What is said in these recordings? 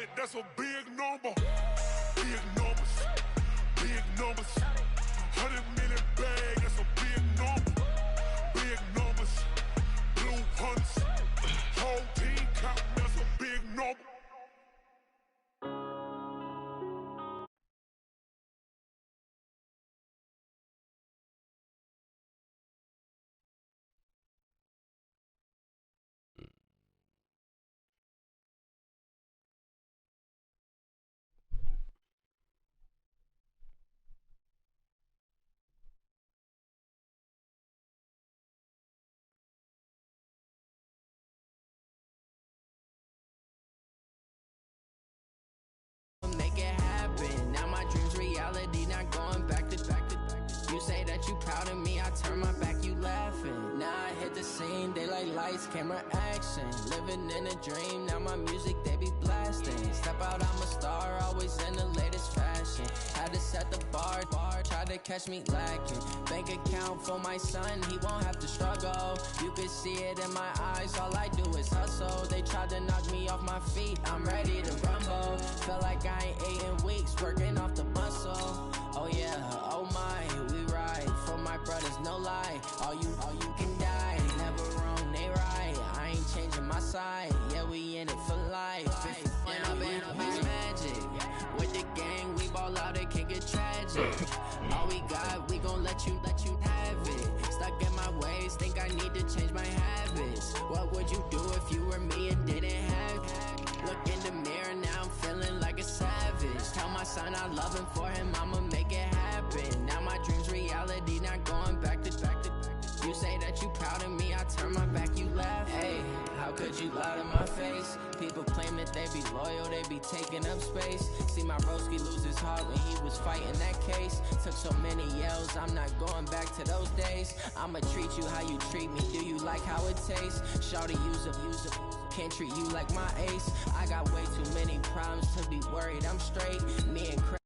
it, that's a big number. Big numbers, big numbers. 100 million bag, that's a big number. Big numbers, blue hunts. Whole team count, that's a big number. Make it happen. Now my dreams reality, not going back to. You say that you proud of me, I turn my back, you laughing. Now I hit the scene, they like lights, camera, action. Living in a dream, now my music they be blasting. Step out, I'm a star, always in the latest fashion. Had to set the bar, try to catch me lacking. Bank account for my son, he won't have to struggle. You can see it in my eyes, all I do is hustle. They tried to knock me off my feet, I'm ready to rumble. Feel like I ain't ate in weeks, working off the muscle. Oh yeah, oh my, we ride for my brothers, no lie. All you can die, never wrong, they right. I ain't changing my side, yeah, we in it for life. When I been up is magic, with the gang, we ball out, it can get tragic. All we got, we gon' let you have it. Stuck in my ways, think I need to change my habits. What would you do if you were me and didn't have it? Look in the mirror, now I'm feeling like a savage. Tell my son I love him, for him I'ma make it happen. Now my dreams reality, not going back to. You say that you proud of me, I turn my back, you laugh. Hey, how could you lie to my face? People claim that they be loyal, they be taking up space. See my broski lose his heart when he was fighting that case. Took so many yells, I'm not going back to those days. I'ma treat you how you treat me, do you like how it tastes? Shawty use up, can't treat you like my ace. I got way too many problems to be worried, I'm straight. Me and Craig.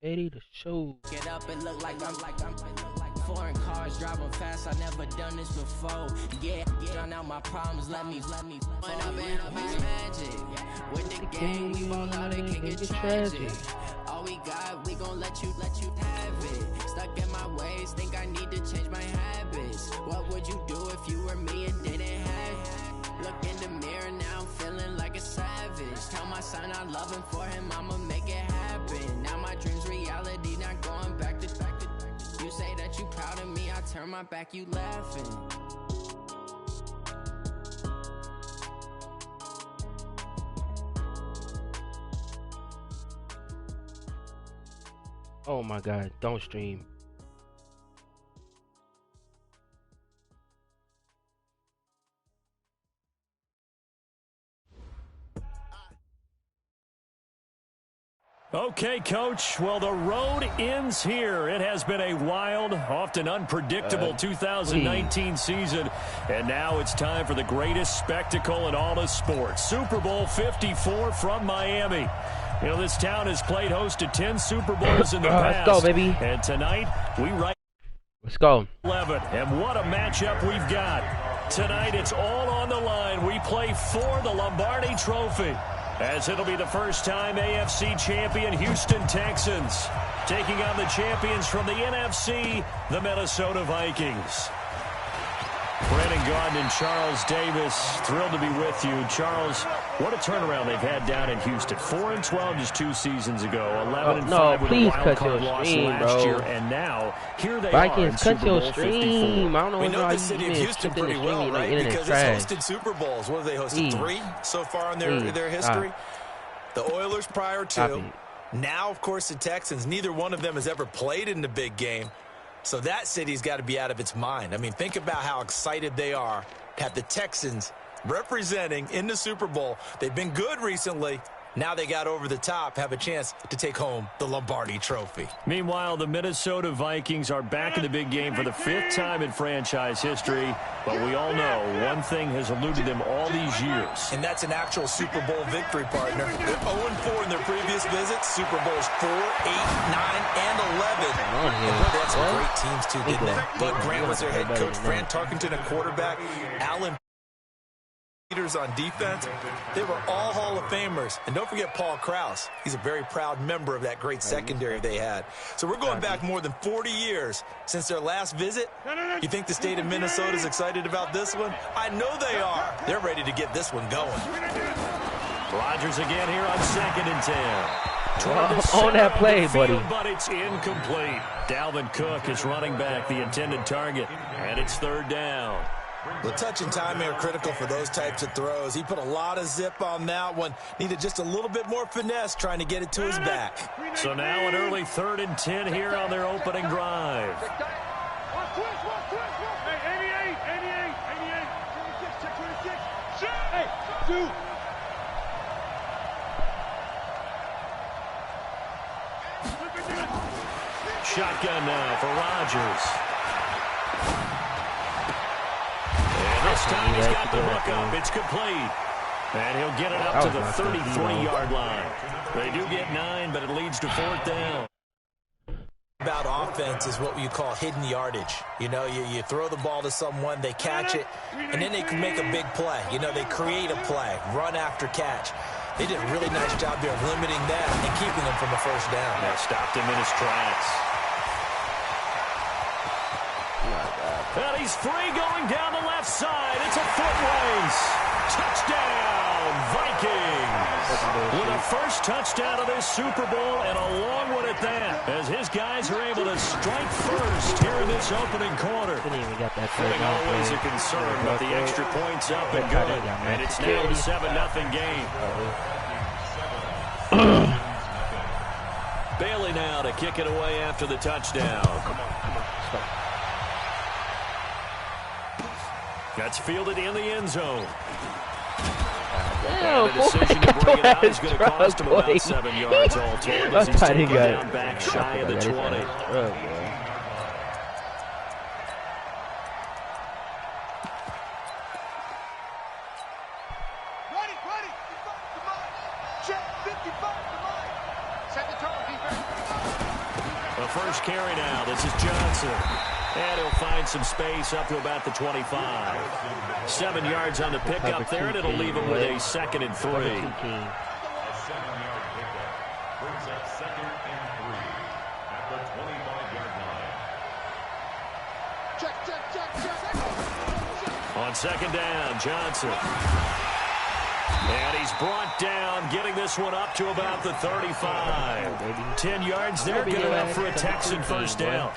Ready to show. Get up and look like I'm foreign cars driving fast. I never done this before. Yeah, drown out my problems. Let me. When I've been up is magic. With the gang, we ball out, it can get tragic. All we got, we gon' let you have it. Stuck in my ways, think I need to change my habits. What would you do if you were me and didn't have it? Look in the mirror, now I'm feeling like a savage. Tell my son I love him, for him I'ma make it happen. Now my dreams reality, not going back to. You say that you proud of me, I turn my back, you laughing. Oh my god, don't stream. Okay, Coach. Well, the road ends here. It has been a wild, often unpredictable 2019 season. And now it's time for the greatest spectacle in all of sports. Super Bowl 54 from Miami. You know, this town has played host to 10 Super Bowls in the past. Let's go, baby. And tonight, Let's go. 11. And what a matchup we've got. Tonight, it's all on the line. We play for the Lombardi Trophy, as it'll be the first time AFC champion Houston Texans taking on the champions from the NFC, the Minnesota Vikings. Brandon Gaudin and Charles Davis, thrilled to be with you. Charles, what a turnaround they've had down in Houston. 4-12 just 2 seasons ago. 11-5 with a wild card loss last year, and now here they Vikings, are in cut Super your Bowl stream. 54. I don't know We know how the you city of even Houston keep pretty the well, stream, right? internet Because trash. it's hosted Super Bowls. What have they hosted? 3 so far in their history. The Oilers prior to. Now, of course, the Texans. Neither one of them has ever played in the big game. So that city's got to be out of its mind. I mean, think about how excited they are to have the Texans representing in the Super Bowl. They've been good recently, Now they got over the top, have a chance to take home the Lombardi Trophy. Meanwhile, the Minnesota Vikings are back in the big game for the 5th time in franchise history. But we all know one thing has eluded them all these years. And that's an actual Super Bowl victory, partner. They're 0-4 in their previous visits. Super Bowls 4, 8, 9, and 11. And boy, they had some great teams, too, didn't they? Bud Grant was their head coach. Fran Tarkenton, a quarterback. Allen leaders on defense. They were all Hall of Famers. And don't forget Paul Krause. He's a very proud member of that great secondary they had. So we're going back more than 40 years since their last visit. You think the state of Minnesota is excited about this one? I know they are. They're ready to get this one going. Rodgers again here on 2nd and 10. On that play, buddy. But it's incomplete. Dalvin Cook is running back the intended target, and it's 3rd down. The touch and timing are critical for those types of throws. He put a lot of zip on that one. Needed just a little bit more finesse trying to get it to his back. So now an early 3rd and 10 here on their opening drive. Shotgun now for Rodgers. This time he's got the hook up. It's complete. And he'll get it up to the 33-yard line. They do get 9, but it leads to 4th down. About offense is what you call hidden yardage. You know, you throw the ball to someone, they catch it, and then they can make a big play. You know, they create a play, run after catch. They did a really nice job there of limiting that and keeping him from a 1st down. That stopped him in his tracks. And he's free going down the left side. It's a foot race. Touchdown, Vikings. With a first touchdown of this Super Bowl and a long one at that, as his guys are able to strike first here in this opening quarter. Always a concern, but the extra point's up and good. And it's now a 7-0 game. Bailey now to kick it away after the touchdown. Come on. That's fielded in the end zone. And the decision to bring it out is going to cost him about 7 yards all told as he's taken down back shy of the 20. The first carry now. This is Johnson. And he'll find some space up to about the 25. 7 yards on the pickup there, and it'll leave him with a 2nd and 3. On 2nd down, Johnson. And he's brought down, getting this one up to about the 35. 10 yards there, good enough for a Texan 1st down.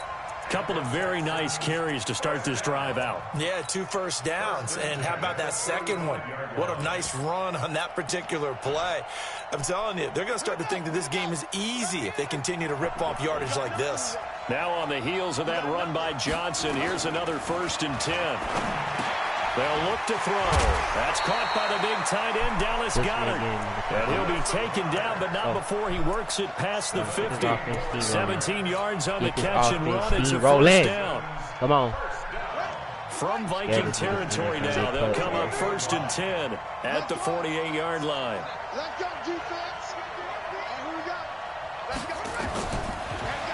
Couple of very nice carries to start this drive out. Yeah, 2 first downs. And how about that second one? What a nice run on that particular play. I'm telling you, they're going to start to think that this game is easy if they continue to rip off yardage like this. Now on the heels of that run by Johnson, here's another 1st and 10. They'll look to throw. That's caught by the big tight end, Dallas Goedert. And he'll be taken down, but not before he works it past the 50. 17 yards on the catch and run. It's a 1st down. Come on. From Viking territory now, they'll come up 1st and 10 at the 48-yard line.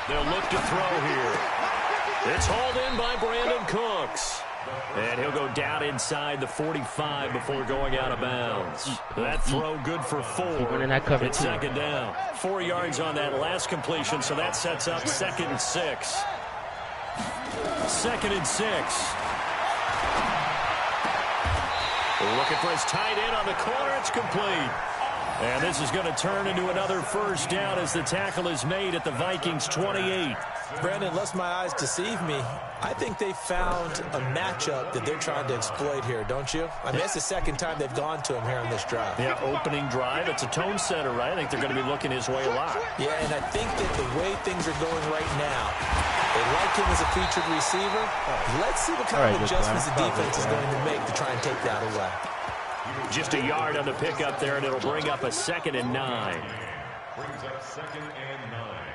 They'll look to throw here. It's hauled in by Brandon Cooks. And he'll go down inside the 45 before going out of bounds. That throw good for 4. It's 2nd down. 4 yards on that last completion, so that sets up 2nd and 6. 2nd and 6. Looking for his tight end on the corner. It's complete. And this is going to turn into another 1st down as the tackle is made at the Vikings 28. Brandon, unless my eyes deceive me, I think they found a matchup that they're trying to exploit here, don't you? I mean, it's the 2nd time they've gone to him here on this drive. Yeah, opening drive. It's a tone setter, right? I think they're going to be looking his way a lot. Yeah, and I think that the way things are going right now, they like him as a featured receiver. Let's see what kind of adjustments the defense is going to make to try and take that away. Just a yard on the pickup there, and it'll bring up a 2nd and 9. Brings up 2nd and 9.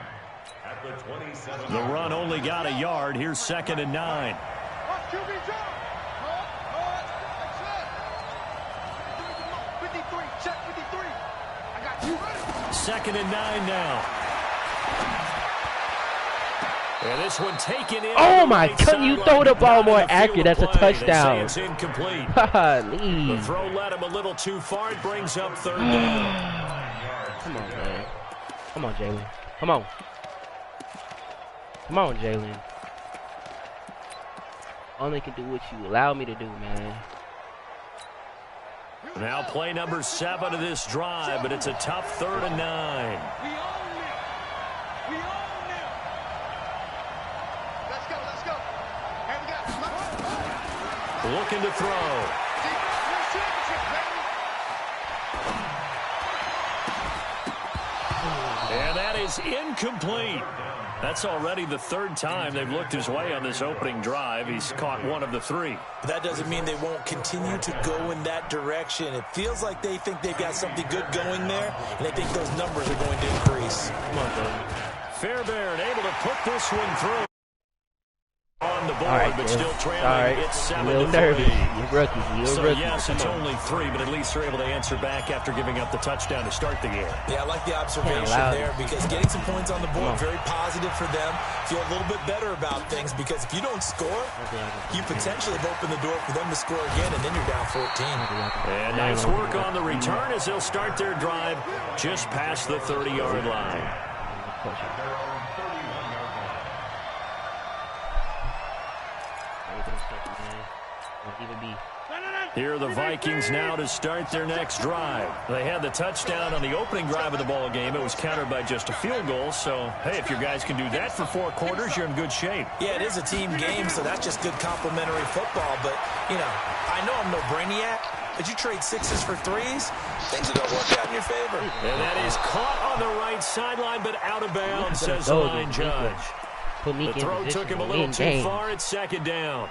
At the 27. The run only got a yard. Here's 2nd and 9. Second and 9 now. And this one taken in. Oh my God, you throw the ball more accurate. That's a touchdown. It's incomplete. The throw led him a little too far. It brings up 3rd down. Come on, man. Come on, Jalen. Come on. Come on, Jalen. Only can do what you allow me to do, man. Now play number 7 of this drive, but it's a tough 3rd and 9. Looking to throw. And that is incomplete. That's already the 3rd time they've looked his way on this opening drive. He's caught 1 of the 3. That doesn't mean they won't continue to go in that direction. It feels like they think they've got something good going there, and they think those numbers are going to increase. Come on, Jalen. Fairbairn able to put this one through. On the board, right, but still trailing. Right. It's 7-3. You're rookie. You're rookie. Yes, it's only 3, but at least they're able to answer back after giving up the touchdown to start the game. Yeah, I like the observation there because getting some points on the board, very positive for them. Feel a little bit better about things because if you don't score, you potentially have opened the door for them to score again, and then you're down 14. And nice work on the return as they'll start their drive just past the 30-yard line. Here are the Vikings now to start their next drive. They had the touchdown on the opening drive of the ball game. It was countered by just a field goal. So, hey, if your guys can do that for 4 quarters, you're in good shape. Yeah, it is a team game, so that's just good complimentary football. But, you know, I know I'm no brainiac, but you trade 6s for 3s, things are going to work out in your favor. And that is caught on the right sideline, but out of bounds, says the line judge. The throw took him a little too far. It's 2nd down.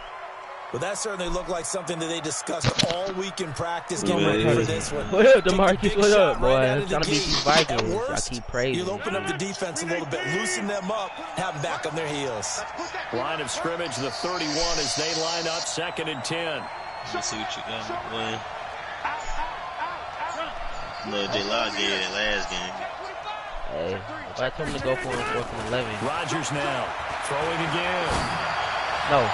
Well, that certainly looked like something that they discussed all week in practice. Get ready for this one. What up, DeMarcus? What up, boy? I'm trying to beat these Vikings. I keep praising. You'll open up the defense a little bit, loosen them up, have them back on their heels. Line of scrimmage, the 31 as they line up 2nd and 10. Let's see what you got, boy. No, J-Law did it last game. Hey, if I told him to go for it, 4th and 11. Rodgers now throwing again. No.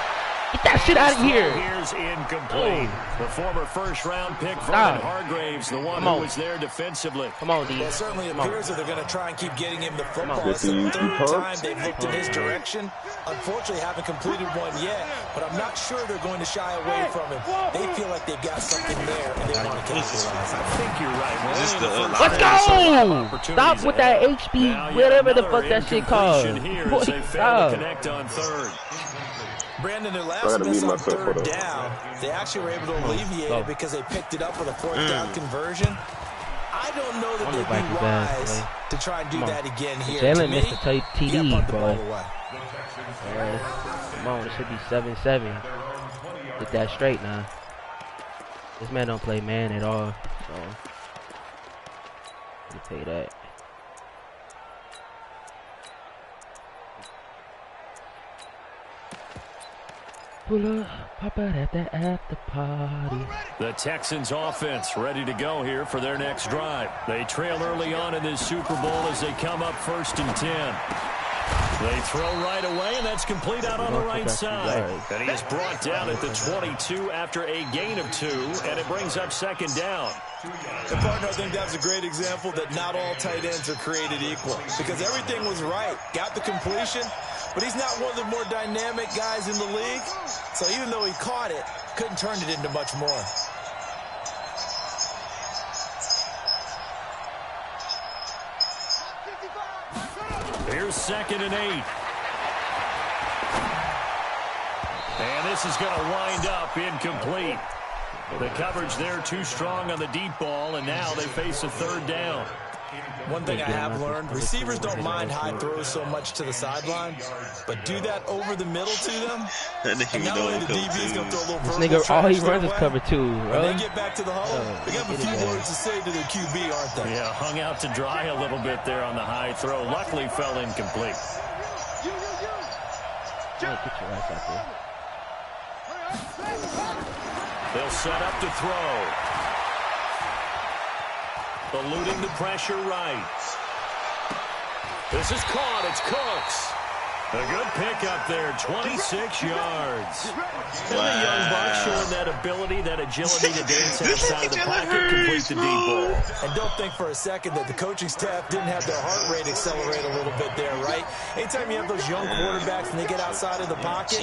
Get that shit out of here. Here's incomplete. The former first-round pick, Vernon Hargraves, the one who was there defensively. Come on, D. Well, it certainly appears that they're going to try and keep getting him the football. It's the 3rd time they've looked in his direction. Unfortunately, haven't completed one yet, but I'm not sure they're going to shy away from him. They feel like they've got something there, and they want to capitalize. I think you're right. Let's go! Stop with that HB, whatever the fuck that shit called. Here as they fail to connect on 3rd. Brandon, their last miss on 3rd down, they actually were able to alleviate it because they picked it up with a 4th down conversion. I don't know that they'd be wise to try and do that again here. Jalen missed the TD, bro. Come on, it should be 7-7. Get that straight now. This man don't play man at all, so let me tell you that. Pull up, pop out at the after party. The Texans offense ready to go here for their next drive. They trail early on in this Super Bowl as they come up 1st and 10. They throw right away, and that's complete out on the right side. And he is brought down at the 22 after a gain of 2, and it brings up 2nd down. And partner, I think that's a great example that not all tight ends are created equal because everything was right. Got the completion, but he's not one of the more dynamic guys in the league. So even though he caught it, couldn't turn it into much more. Here's 2nd and 8. And this is going to wind up incomplete. The coverage there too strong on the deep ball, and now they face a 3rd down. One thing I have learned, receivers don't mind high throws so much to the sideline, but do that over the middle to them, and not only the DB's going to throw a little verbal nigga, all he runs is away, cover 2, bro. when they get back to the huddle, they got a few words to say to their QB, aren't they? Yeah, hung out to dry a little bit there on the high throw. Luckily fell incomplete. Get your ass out there. They'll set up to throw. Eluding the pressure right. This is caught. It's Cooks. A good pickup there, 26 yards. And the young buck showing that ability, that agility to dance outside of the pocket, complete the deep ball. And don't think for a second that the coaching staff didn't have their heart rate accelerate a little bit there, right? Anytime you have those young quarterbacks and they get outside of the pocket,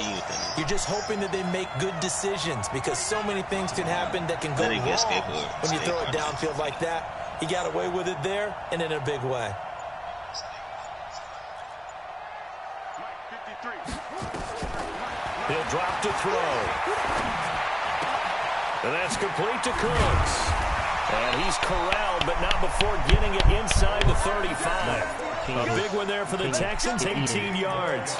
you're just hoping that they make good decisions because so many things can happen that can go wrong when you throw it downfield like that. He got away with it there and in a big way. He'll drop to throw. And that's complete to Cooks. And he's corralled, but not before getting it inside the 35. A big one there for the Texans, 18 yards.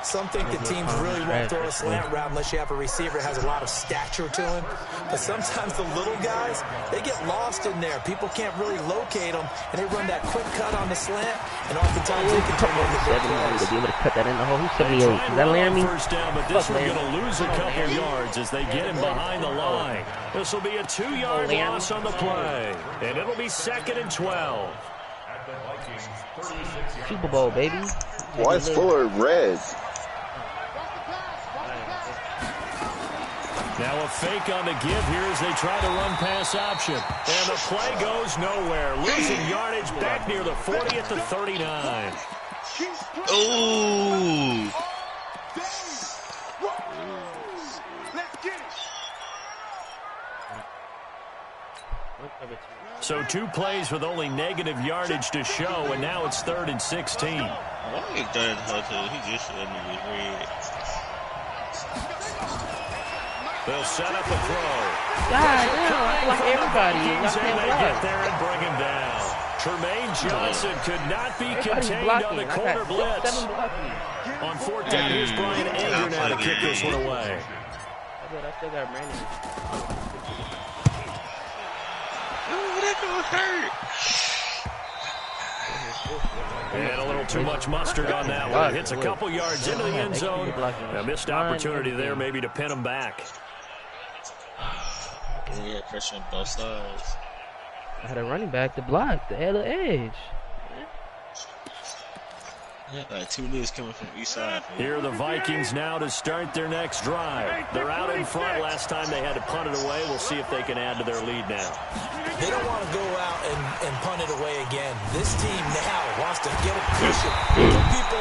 Some think the teams really won't throw a slant route unless you have a receiver that has a lot of stature to him. But sometimes the little guys, they get lost in there. People can't really locate them, and they run that quick cut on the slant, and oftentimes they can turn over the big plays. To be able to cut that in the hole. Who's 78? Is that Laramie? First down, but this one's going to lose a couple yards as they get him behind the line. This will be a 2-yard loss on the play, and it'll be 2nd and 12. Super Bowl, baby. Why is Fuller red? Now a fake on the give here as they try to run pass option. And the play goes nowhere. Losing yardage back near the 40 at the 39. Ooh. So 2 plays with only negative yardage to show, and now it's 3rd and 16. He just They'll set up a throw. God damn, I like everybody. They get there and bring him down. Tremaine Johnson could not be contained on the corner blitz. On 4th down, here's Brian Anger now to kick this one away. I still got Brandon. that gonna hurt. And a little too much mustard on that one. Hits a couple yards into the end zone. A missed opportunity there maybe to pin him back. Yeah, pressure on both sides. I had a running back to block the other edge. Yeah, like 2 niggas coming from each side. Here are the Vikings now to start their next drive. They're out in front. Last time they had to punt it away. We'll see if they can add to their lead now. They don't want to go out and punt it away again. This team now wants to get a cushion.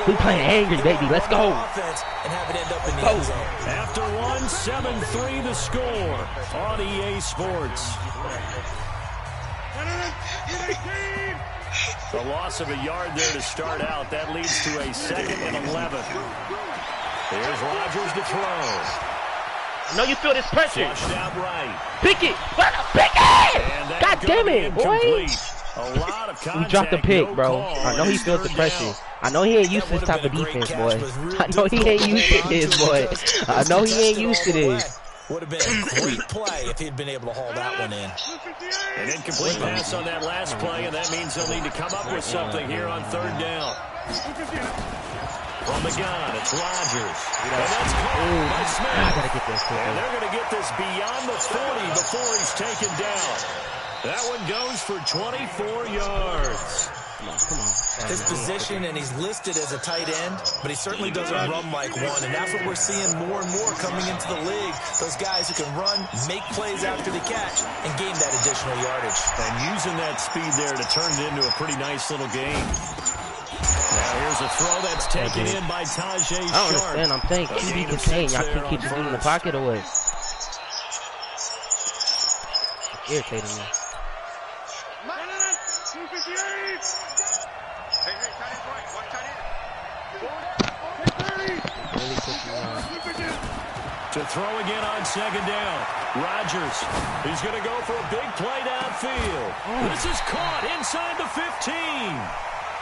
We playing angry, baby. Let's go. And have it end up in the end zone. After 7-3 the score on EA Sports. The loss of a yard there to start out. That leads to a 2nd and 11. Here's Rodgers to throw. I know you feel this pressure. Flushed out right. Pick it. Pick it. God damn it, boy. A lot of contact. He dropped the pick, no bro. call. I know he feels the pressure. I know he ain't used to this type of defense, boy. I know he ain't used to this, boy. I know he ain't used to this. Would have been a great play if he'd been able to haul that one in. An incomplete pass on that last play, and that means they'll need to come up with something here on 3rd down. From the gun, it's Rodgers. And that's caught by Smith. I gotta get this. And they're going to get this beyond the 40 before he's taken down. That one goes for 24 yards. Come on. His position, and he's listed as a tight end, but he certainly doesn't run like one, and that's what we're seeing more and more coming into the league. Those guys who can run, make plays after the catch, and gain that additional yardage. And using that speed there to turn it into a pretty nice little game. Now here's a throw that's taken in by Tajay Sharp. I don't understand. I'm saying QB contained. Y'all can't keep this dude in the pocket or what? It's irritating me. To throw again on second down. Rodgers, he's going to go for a big play downfield. This is caught inside the 15.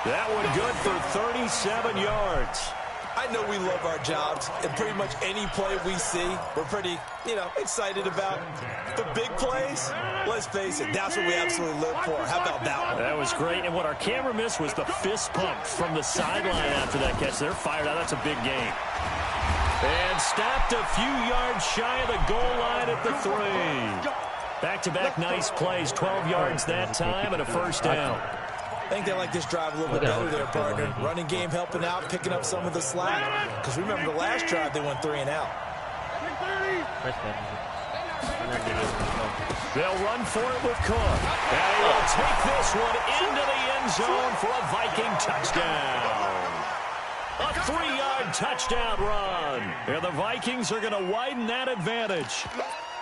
That one good for 37 yards. I know we love our jobs, and pretty much any play we see, we're pretty, excited about. But big plays, let's face it, that's what we absolutely live for. How about that one? That was great, and what our camera missed was the fist pump from the sideline after that catch. They're fired out. That's a big game. And stopped a few yards shy of the goal line at the 3. Back-to-back nice plays, 12 yards that time and a first down. I think they like this drive a little bit better there, partner. Running game helping out, picking up some of the slack. Because remember, the last drive they went 3 and out. They'll run for it with Cook. And he will take this one into the end zone for a Viking touchdown. A 3-yard touchdown run. And the Vikings are going to widen that advantage.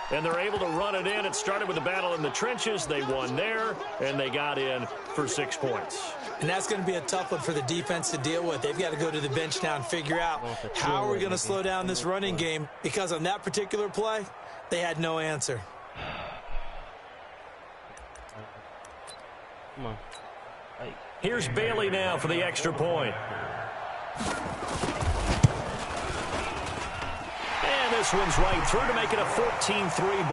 And they're able to run it in. It started with a battle in the trenches. They won there, and they got in for 6 points. And that's going to be a tough one for the defense to deal with. They've got to go to the bench now and figure out how are we going to slow down this running game, because on that particular play, they had no answer. Come on. Here's Bailey now for the extra point. And this one's right through to make it a 14-3.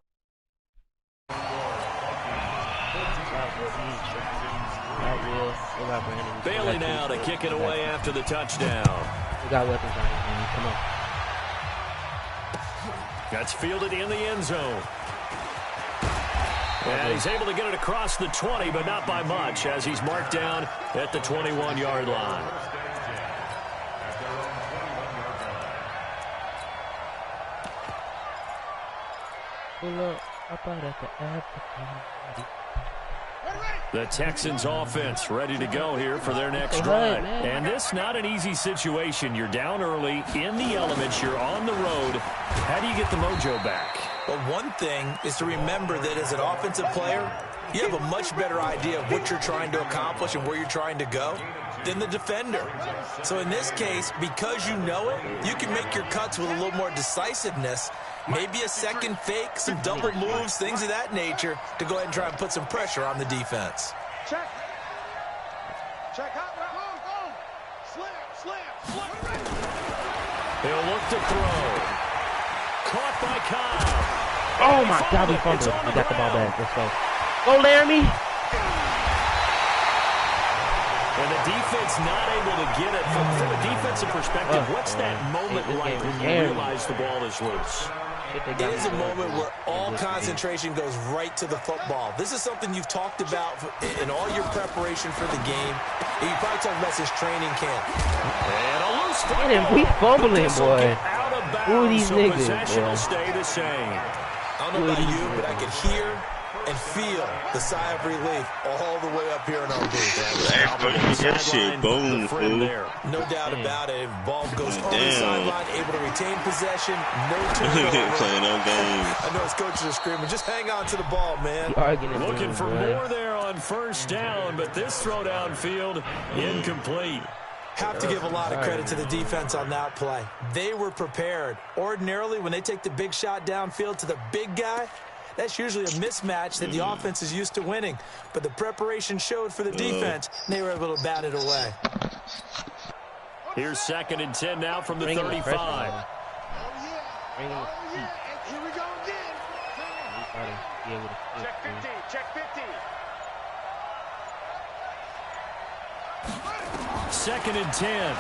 Bailey now to kick it away after the touchdown. We got weapons on him, man. Come on. That's fielded in the end zone. And he's able to get it across the 20, but not by much, as he's marked down at the 21-yard line. The Texans offense ready to go here for their next drive. And this not an easy situation. You're down early, in the elements, you're on the road. How do you get the mojo back? Well, one thing is to remember that as an offensive player, you have a much better idea of what you're trying to accomplish and where you're trying to go than the defender. So in this case, because you know it, you can make your cuts with a little more decisiveness. Maybe a second fake, some double moves, things of that nature, to go ahead and try and put some pressure on the defense. Check. Check out. Boom. Slam. He'll look to throw. Caught by Kyle. Oh my God, we fumbled. We got the ball back. Let's go. Go, Laramie. And the defense not able to get it. From a defensive perspective, what's that moment like when you realize the ball is loose? It is a moment where all concentration goes right to the football. This is something you've talked about in all your preparation for the game. And you probably talked about since training camp. And a loose ball. We fumbling, boy. Who are these niggas, possession will stay the same. I don't know about you, but I can hear and feel the sigh of relief all the way up here in our booth. That shit boom, fool. No doubt about it. Ball goes on the sideline, able to retain possession. No turnover. Playing no game. I know his coaches are screaming, just hang on to the ball, man. Looking for more there on first down, but this throw downfield incomplete. Have to give a lot of credit to the defense on that play. They were prepared. Ordinarily, when they take the big shot downfield to the big guy, that's usually a mismatch that the offense is used to winning. But the preparation showed for the defense, and they were able to bat it away. Here's 2nd and 10 now from the 35. Here we go again. Check 50. Check 50. 2nd and 10.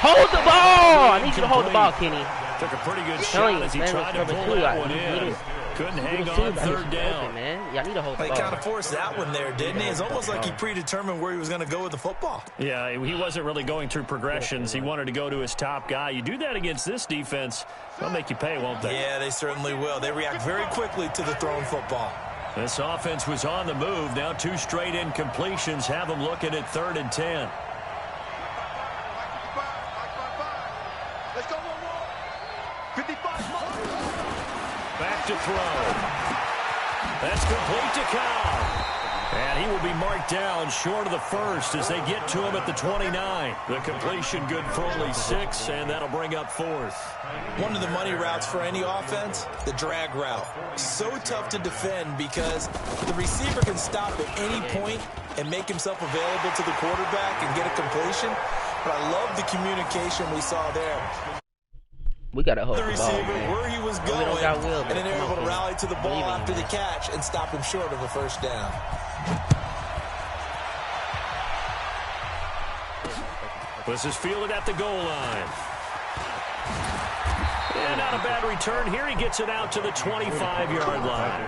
Hold the ball! I need you to hold the ball, Kenny. Took a pretty good shot as he tried to pull that one in. Couldn't hang on 3rd down. Man. Y'all need to hold the ball. He kind of forced that one there, didn't he? It's almost like he predetermined where he was going to go with the football. Yeah, he wasn't really going through progressions. He wanted to go to his top guy. You do that against this defense, they'll make you pay, won't they? Yeah, they certainly will. They react very quickly to the thrown football. This offense was on the move. Now 2 straight incompletions have them looking at 3rd and 10. Let's go. 55 more. Back to throw. That's complete to Kyle. And he will be marked down short of the first as they get to him at the 29. The completion good for only 6, and that'll bring up 4th. One of the money routes for any offense, the drag route. So tough to defend because the receiver can stop at any point and make himself available to the quarterback and get a completion. But I love the communication we saw there. We got to hold the receiver ball, where he was going, and then they're able to rally to the ball after the catch and stop him short of a first down. This is fielded at the goal line. And not a bad return here. He gets it out to the 25-yard line.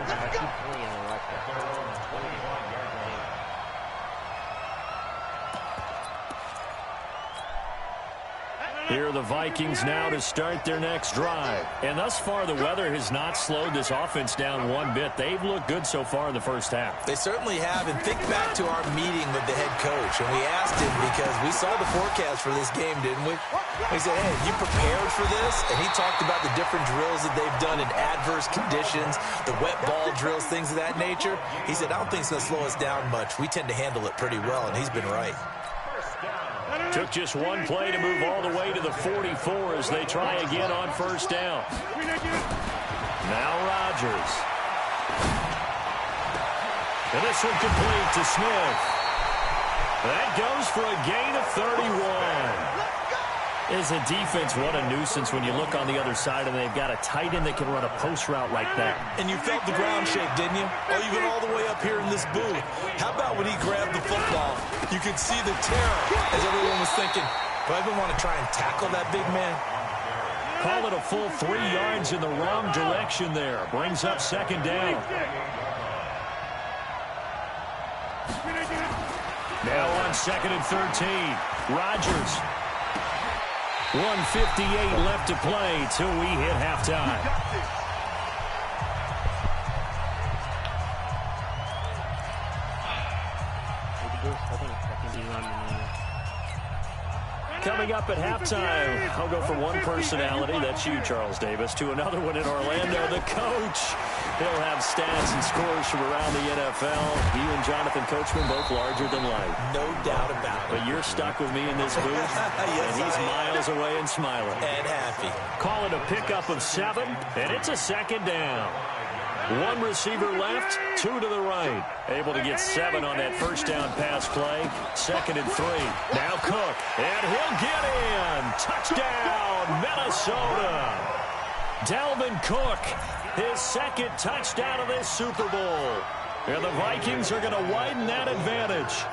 Here are the Vikings now to start their next drive. And thus far, the weather has not slowed this offense down one bit. They've looked good so far in the first half. They certainly have. And think back to our meeting with the head coach. And we asked him because we saw the forecast for this game, didn't we? We said, hey, you prepared for this? And he talked about the different drills that they've done in adverse conditions, the wet ball drills, things of that nature. He said, I don't think it's going to slow us down much. We tend to handle it pretty well, and he's been right. Took just one play to move all the way to the 44 as they try again on first down. Now Rodgers. And this one complete to Smith. That goes for a gain of 31. As a defense, what a nuisance when you look on the other side and they've got a tight end that can run a post route like that. And you felt the ground shake, didn't you? Oh, even all the way up here in this booth. How about when he grabbed the football? You could see the terror as everyone was thinking, do I even want to try and tackle that big man? Call it a full 3 yards in the wrong direction there. Brings up second down. Now on 2nd and 13. Rodgers. 1:58 left to play till we hit halftime. Coming up at halftime, I'll go from one personality, that's you, Charles Davis, to another one in Orlando, the coach. He'll have stats and scores from around the NFL. You and Jonathan Coachman both larger than life. No doubt about it. But you're stuck with me in this booth, yes, and he's miles away and smiling. And happy. Call it a pickup of 7, and it's a second down. One receiver left, 2 to the right. Able to get 7 on that first down pass play. 2nd and 3. Now Cook, and he'll get in. Touchdown, Minnesota. Dalvin Cook, his 2nd touchdown of this Super Bowl. And the Vikings are going to widen that advantage.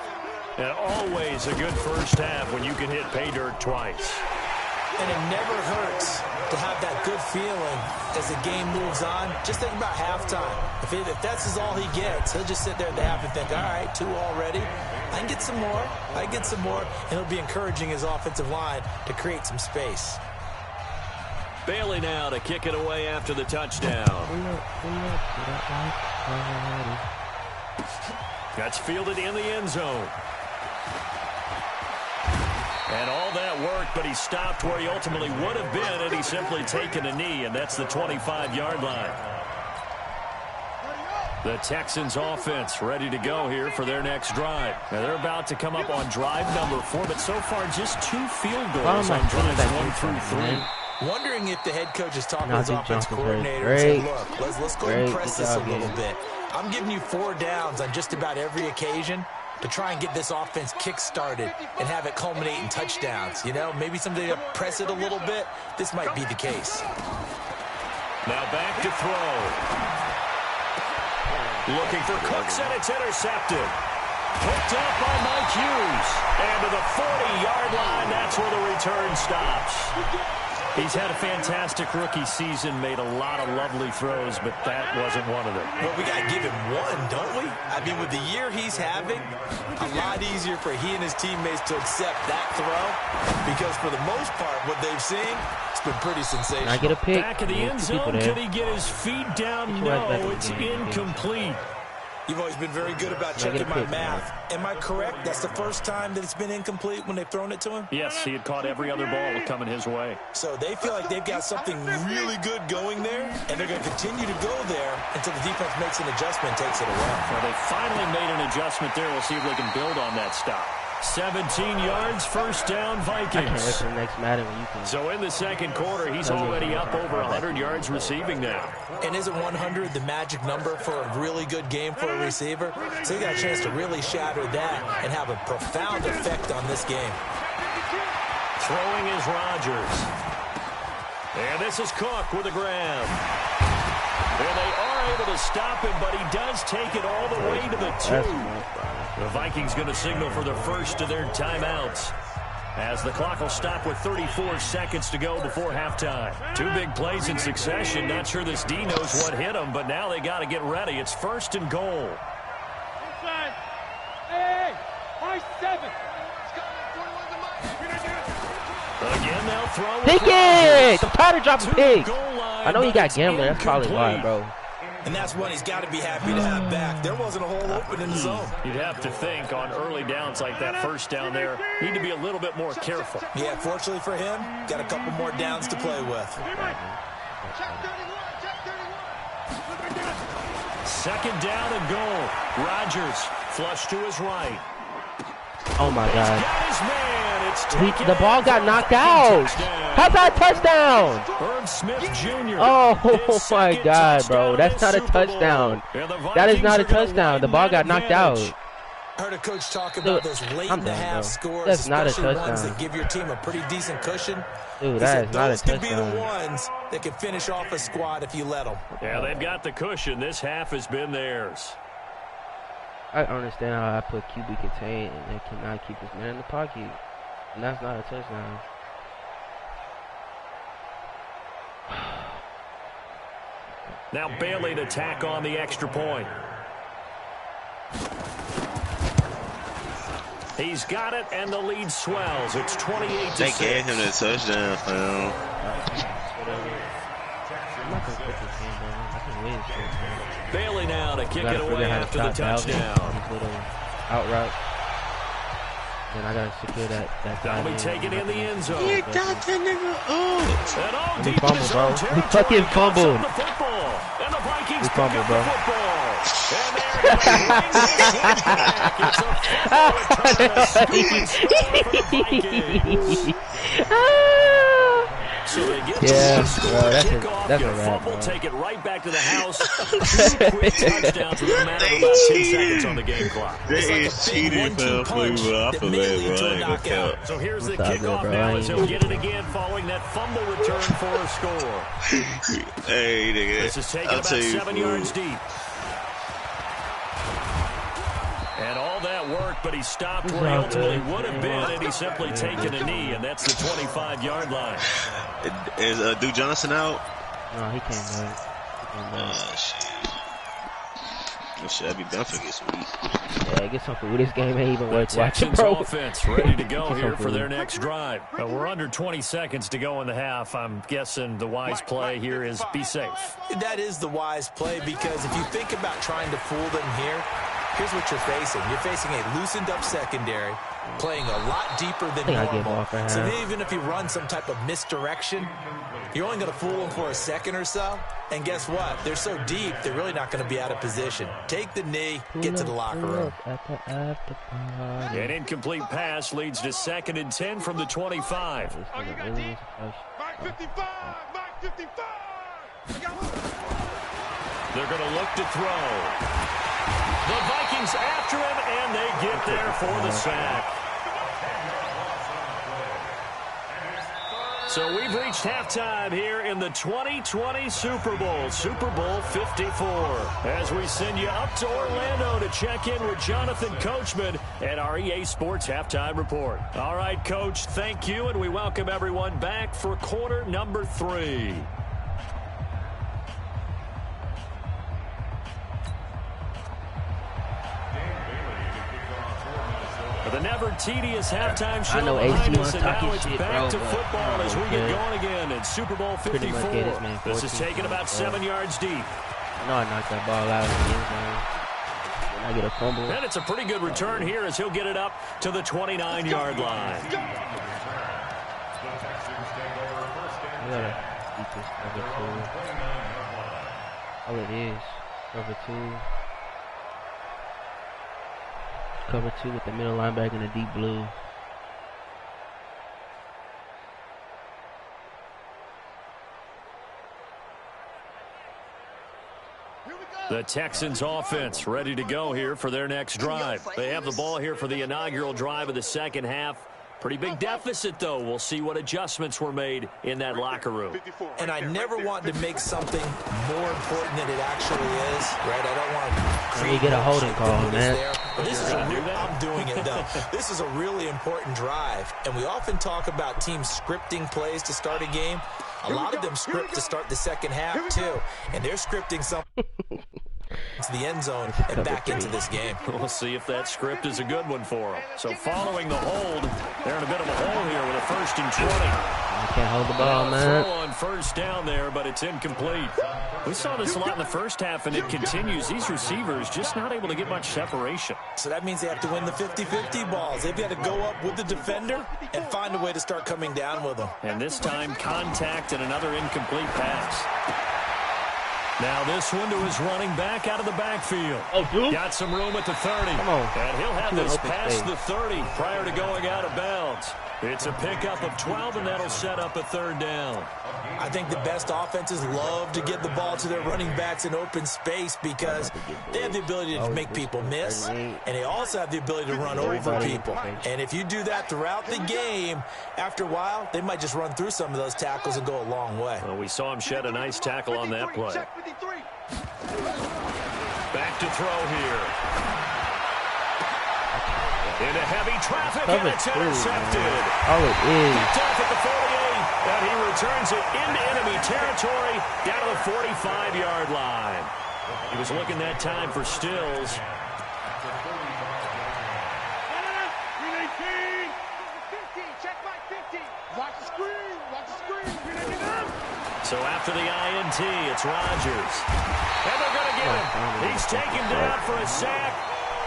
And always a good first half when you can hit pay dirt twice. And it never hurts to have that good feeling as the game moves on. Just think about halftime. If that's all he gets, he'll just sit there at the half and think, all right, 2 already. I can get some more. I can get some more. And he'll be encouraging his offensive line to create some space. Bailey now to kick it away after the touchdown. That's fielded in the end zone. And all that worked, but he stopped where he ultimately would have been had he simply taken a knee, and that's the 25-yard line. The Texans offense ready to go here for their next drive. Now they're about to come up on drive number 4, but so far just 2 field goals on drives 1 through 3. Wondering if the head coach is talking to his offense coordinator and saying, look, let's go and press this a little bit. I'm giving you 4 downs on just about every occasion to try and get this offense kick-started and have it culminate in touchdowns. You know, maybe someday to press it a little bit. This might be the case. Now back to throw. Looking for Cooks, and it's intercepted. Picked up by Mike Hughes. And to the 40-yard line, that's where the return stops. He's had a fantastic rookie season, made a lot of lovely throws, but that wasn't one of them. Well, we got to give him one, don't we? I mean, with the year he's having, a lot easier for he and his teammates to accept that throw because for the most part, what they've seen, it's been pretty sensational. I get a pick. Back of the end zone, could he get his feet down? No, it's incomplete. You've always been very good about checking my math. Am I correct? That's the first time that it's been incomplete when they've thrown it to him? Yes, he had caught every other ball coming his way. So they feel like they've got something really good going there, and they're going to continue to go there until the defense makes an adjustment and takes it away. Well, they finally made an adjustment there. We'll see if they can build on that stop. 17 yards, first down, Vikings. I can't wait for the next Madden when you can. So in the second quarter, he's already up over 100 yards receiving now. And isn't 100 the magic number for a really good game for a receiver? So he got a chance to really shatter that and have a profound effect on this game. Throwing is Rodgers. And this is Cook with a grab. And they are able to stop him, but he does take it all the way to the 2. The Vikings going to signal for the first of their timeouts, as the clock will stop with 34 seconds to go before halftime. 2 big plays in succession. Not sure this D knows what hit him, but now they got to get ready. It's first and goal. Hey, high 7. Again, they'll throw. Pick it! I'm tired of dropping picks. I know he got gambler. That's probably why, bro. And that's one he's got to be happy to have back. There wasn't a hole open in the zone. You'd have to think on early downs like that first down there, need to be a little bit more careful. Yeah, fortunately for him, got a couple more downs to play with. Second down and goal. Rodgers flush to his right. Oh my God. Got his man. The ball got knocked out. How's that a touchdown? Herb Smith Jr. Oh my God, bro. That's not a touchdown. That is not a touchdown. The ball got knocked out. I heard a coach talk about those late in the half scores, that's not a especially touchdown. ones that give your team a pretty decent cushion. Dude, that is not a touchdown. Those could be the ones that can finish off a squad if you let them. Yeah, they've got the cushion. This half has been theirs. I understand how I put QB contain and they cannot keep his man in the pocket. And that's not a touchdown. Now Bailey to tack on the extra point. He's got it, and the lead swells. It's 28-6. They gave him the touchdown, fam. Bailey now to kick it away after the touchdown. Out route. Then I gotta secure that. That'll be taken in the end zone. You got that nigga up. We fumbled, bro. We fucking fumbled. We fumbled, bro. So they get that's a wrap, bro. Take it right back to the house. 2 quick touchdowns with a matter of about 10 seconds on the game clock. They is cheating for off of that, bro. So here's the kickoff now as he'll get it again following that fumble return for a score. Hey, nigga. This is taken about 7 yards deep. And all that work, but he stopped where he ultimately would have been, and he's simply taken a knee, and that's the 25-yard line. Is Duke Johnson out? No, he can't do it. Shit. That shit be done for this week. Yeah, get something with this game ain't even worth watching, Texans bro. offense ready to go here for their next drive. We're under 20 seconds to go in the half. I'm guessing the wise play here is be safe. That is the wise play, because if you think about trying to fool them here, here's what you're facing. You're facing a loosened-up secondary, playing a lot deeper than normal. So even if you run some type of misdirection, you're only going to fool them for a second or so. And guess what? They're so deep, they're really not going to be out of position. Take the knee, get to the locker room. An incomplete pass leads to 2nd and 10 from the 25. Mike 55! Mike 55! They're going to look to throw. The Vikings after him, and they get there for the sack. So we've reached halftime here in the 2020 Super Bowl, Super Bowl 54. As we send you up to Orlando to check in with Jonathan Coachman at our EA Sports Halftime Report. All right, Coach, thank you, and we welcome everyone back for quarter number 3. The never tedious halftime show behind us, and now it's back to football as we get going again in Super Bowl 54. This is taken about 7 yards deep. I know I knocked that ball out of the end zone. I get a fumble. And it's a pretty good return here as he'll get it up to the 29-yard line. I gotta beat this cover 2. All it is, cover 2. Cover 2 with the middle linebacker in the deep blue. The Texans offense ready to go here for their next drive. They have the ball here for the inaugural drive of the second half. Pretty big deficit, though. We'll see what adjustments were made in that locker room. And I never want to make something more important than it actually is, right? I don't want to create get a holding call, man. But this is I'm doing it, though. This is a really important drive. And we often talk about teams scripting plays to start a game. A lot of them script to start the second half, too. And they're scripting something to the end zone and back into this game. We'll see if that script is a good one for them. So following the hold, they're in a bit of a hole here with a 1st and 20. You can't hold the ball, man. Throw on first down there, but it's incomplete. We saw this a lot in the first half, and it continues. These receivers just not able to get much separation. So that means they have to win the 50-50 balls. They've got to go up with the defender and find a way to start coming down with them. And this time, contact and another incomplete pass. Now this one to his running back out of the backfield. Oh, dude. Got some room at the 30. Come on. And he'll have this past the 30 prior to going out of bounds. It's a pickup of 12, and that'll set up a 3rd down. I think the best offenses love to get the ball to their running backs in open space because they have the ability to make people miss, and they also have the ability to run over people. And if you do that throughout the game, after a while, they might just run through some of those tackles and go a long way. Well, we saw him shed a nice tackle on that play. Back to throw here. Into heavy traffic, and it's intercepted. All it is. Picked off at the 48, and he returns it into enemy territory down to the 45-yard line. He was looking that time for Stills. So after the INT, it's Rodgers. And they're going to get him. He's taken down for a sack.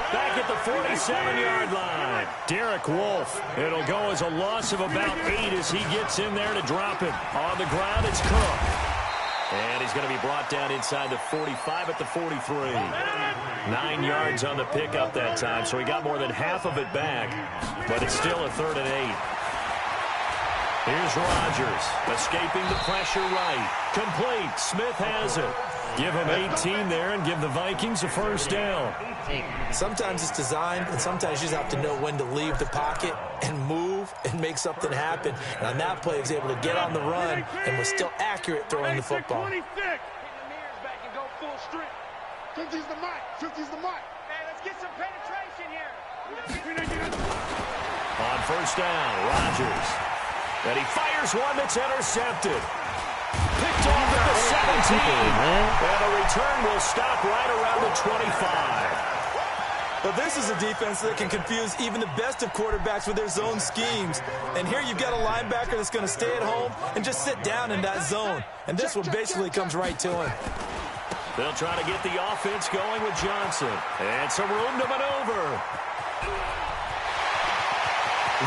Back at the 47-yard line. Derek Wolfe. It'll go as a loss of about 8 as he gets in there to drop him. On the ground, it's Cook. And he's going to be brought down inside the 45 at the 43. 9 yards on the pickup that time, so he got more than half of it back. But it's still a 3rd and 8. Here's Rodgers, escaping the pressure right. Complete. Smith has it. Give him 18 there and give the Vikings a 1st down. Sometimes it's designed, and sometimes you just have to know when to leave the pocket and move and make something happen. And on that play, he was able to get on the run and was still accurate throwing the football. 50's the mic. 50's the mic. Hey, let's get some penetration here. On 1st down, Rodgers. And he fires one that's intercepted. Picked off at the 17. And a return will stop right around the 25. But this is a defense that can confuse even the best of quarterbacks with their zone schemes. And here you've got a linebacker that's going to stay at home and just sit down in that zone. And this one basically comes right to him. They'll try to get the offense going with Johnson. And some room to maneuver.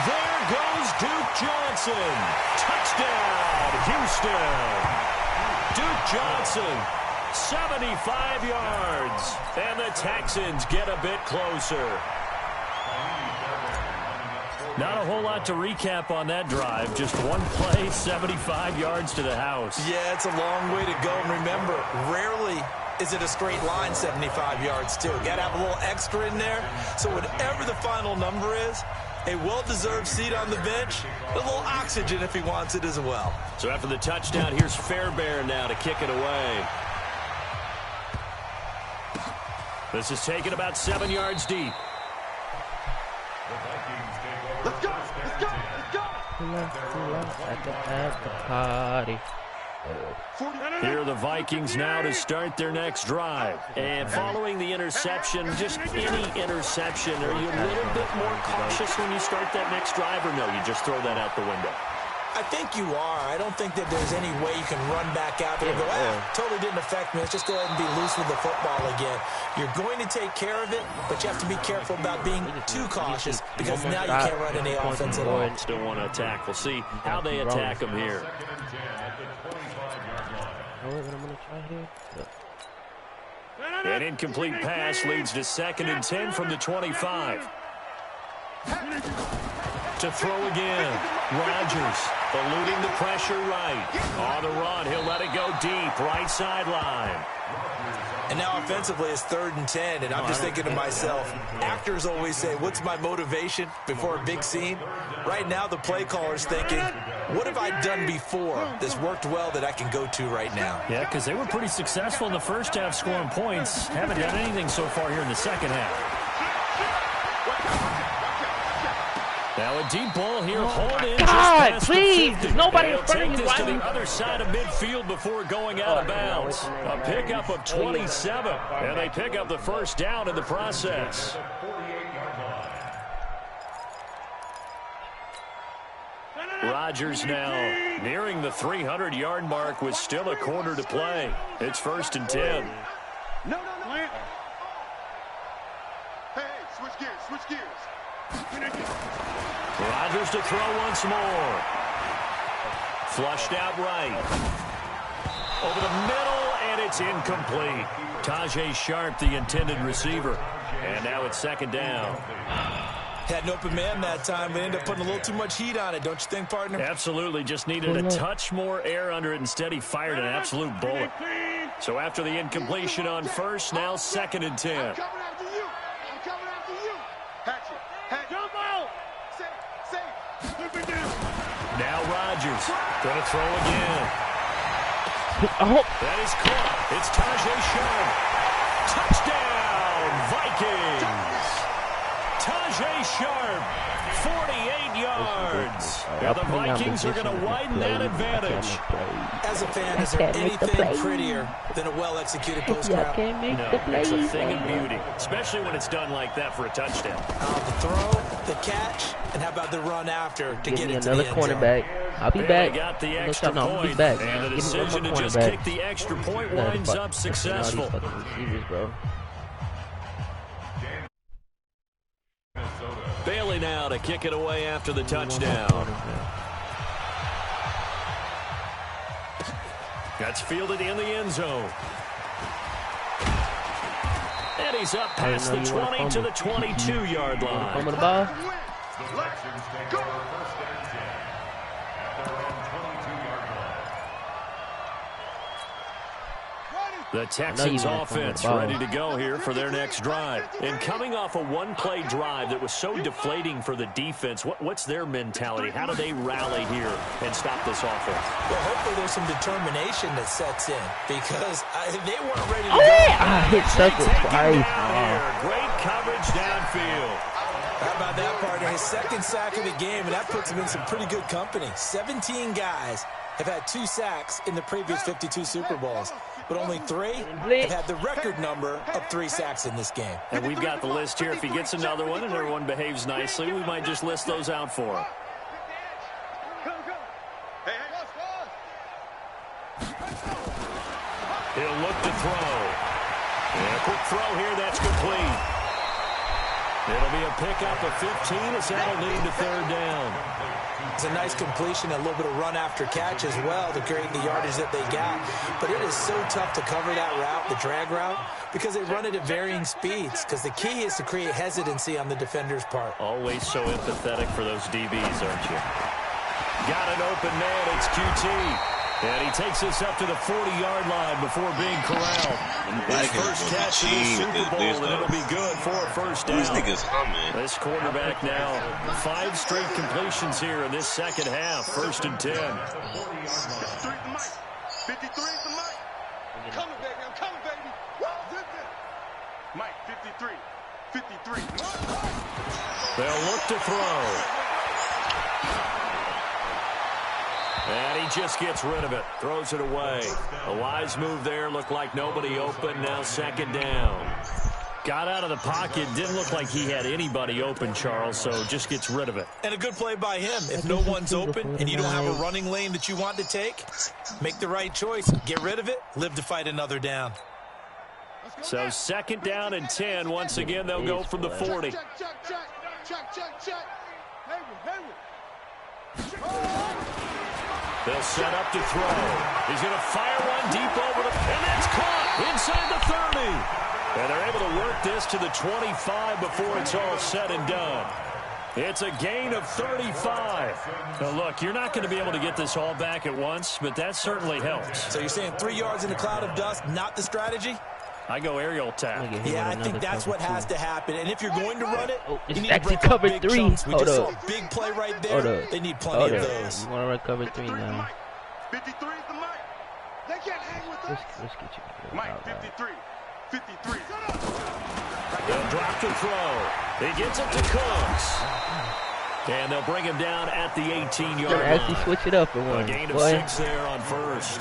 There goes Duke Johnson. Touchdown, Houston. Duke Johnson, 75 yards. And the Texans get a bit closer. Not a whole lot to recap on that drive. Just one play, 75 yards to the house. Yeah, it's a long way to go. And remember, rarely is it a straight line 75 yards, too. Got to have a little extra in there. So whatever the final number is, a well-deserved seat on the bench, a little oxygen if he wants it as well. So after the touchdown, here's Fairbairn now to kick it away. This is taken about 7 yards deep. Let's go! Let's go! Let's go! At the party. Here are the Vikings now to start their next drive. And following the interception, just any interception, are you a little bit more cautious when you start that next drive, or no, you just throw that out the window? I think you are. I don't think that there's any way you can run back out there and go, totally didn't affect me. Let's just go ahead and be loose with the football again. You're going to take care of it, but you have to be careful about being too cautious because now you can't run any offense at all. Still want to attack. We'll see how they attack them here. An incomplete pass leads to 2nd and 10 from the 25. To throw again. Rodgers eluding the pressure right. On the run, he'll let it go deep. Right sideline. And now offensively it's 3rd and 10, and I'm just thinking to myself, actors always say, what's my motivation before a big scene? Right now the play caller's thinking, what have I done before that's worked well that I can go to right now? Yeah, because they were pretty successful in the first half scoring points. Haven't done anything so far here in the second half. Now a deep ball here, hold in. God, please, nobody in front of you. Take this to the other side of midfield before going out of bounds. A pickup of 27, and they pick up the first down in the process. Rodgers now nearing the 300-yard mark with still a quarter to play. It's 1st and 10. No. Hey, switch gears. Rodgers to throw once more. Flushed out right. Over the middle, and it's incomplete. Tajay Sharp, the intended receiver. And now it's 2nd down. Had an open man that time, but ended up putting a little too much heat on it, don't you think, partner? Absolutely. Just needed a touch more air under it. Instead, he fired an absolute bullet. So after the incompletion on first, now 2nd and 10. I'm coming after you. Hatchet. Now Rodgers going to throw again. That is caught. It's Tajay Sharp. Touchdown, Vikings. Tajay Sharp, 48 yards. Now the Vikings are going to widen that advantage. As a fan, is there anything prettier than a well-executed post route? No, it's a thing of beauty, especially when it's done like that for a touchdown. The throw, the catch, and how about the run after to get into another the end cornerback. zone? I'll be back. Got the extra I'll be point, back. and the decision to just kick the extra point winds up successful. Bailey now to kick it away after the touchdown. That's fielded in the end zone. And he's up past the 20 to the 22-yard line. Let's go. The Texans offense ready to go here for their next drive. And coming off a one-play drive that was so deflating for the defense, what's their mentality? How do they rally here and stop this offense? Well, hopefully there's some determination that sets in because they weren't ready to go. I hit circle twice. Great coverage downfield. How about that, partner? His 2nd sack of the game, and that puts him in some pretty good company. 17 guys have had 2 sacks in the previous 52 Super Bowls. But only 3 have had the record number of 3 sacks in this game. And we've got the list here. If he gets another one and everyone behaves nicely, we might just list those out for him. He'll look to throw. And a quick throw here, that's complete. It'll be a pickup of 15 as that'll lead to 3rd down. It's a nice completion, a little bit of run after catch as well to create the yardage that they got. But it is so tough to cover that route, the drag route, because they run it at varying speeds. Because the key is to create hesitancy on the defender's part. Always so empathetic for those DBs, aren't you? Got an open man, it's QT. And he takes us up to the 40-yard line before being corralled. His first catch in the Super Bowl, and it'll be good for a first down. This quarterback now, 5 straight completions here in this second half. 1st and 10. 53 is the mic. I'm coming, baby. I'm coming, baby. Mike, 53. 53. They'll look to throw. And he just gets rid of it. Throws it away. A wise move there. Looked like nobody open. Now 2nd down. Got out of the pocket. Didn't look like he had anybody open, Charles, so just gets rid of it. And a good play by him. If no one's open and you don't have a running lane that you want to take, make the right choice. Get rid of it. Live to fight another down. So 2nd down and 10. Once again, they'll go from the 40. Check. They'll set up to throw. He's going to fire one deep over the... And that's caught inside the 30. And they're able to work this to the 25 before it's all said and done. It's a gain of 35. Now, look, you're not going to be able to get this all back at once, but that certainly helps. So you're saying 3 yards in a cloud of dust, not the strategy? I go aerial attack. Yeah, I think that's what has to happen. And if you're going to run it, you need to actually break up cover big 3. chunks. We Hold just up. saw a big play right there. They need plenty of those. You want to run cover 3 now. 53 is the mic. They can't hang with us. Let's get you. Mike, 53. 53. They'll drop to throw. He gets it to Cooks. And they'll bring him down at the 18-yard line. Actually switch it up for one. A gain of 6 there on first.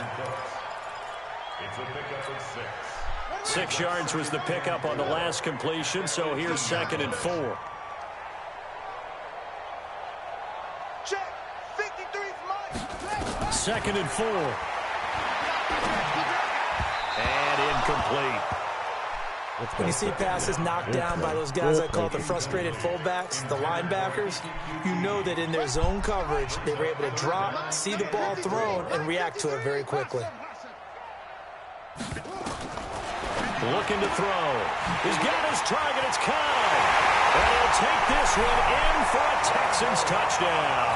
It's a pickup of 6. 6 yards was the pickup on the last completion, so here's 2nd and 4. Check. 53's Mike. 2nd and 4. And incomplete. When you see passes knocked down by those guys I call the frustrated fullbacks, the linebackers, you know that in their zone coverage, they were able to drop, see the ball thrown, and react to it very quickly. Looking to throw. He's got his target. It's Kyle. And he'll take this one in for a Texans touchdown.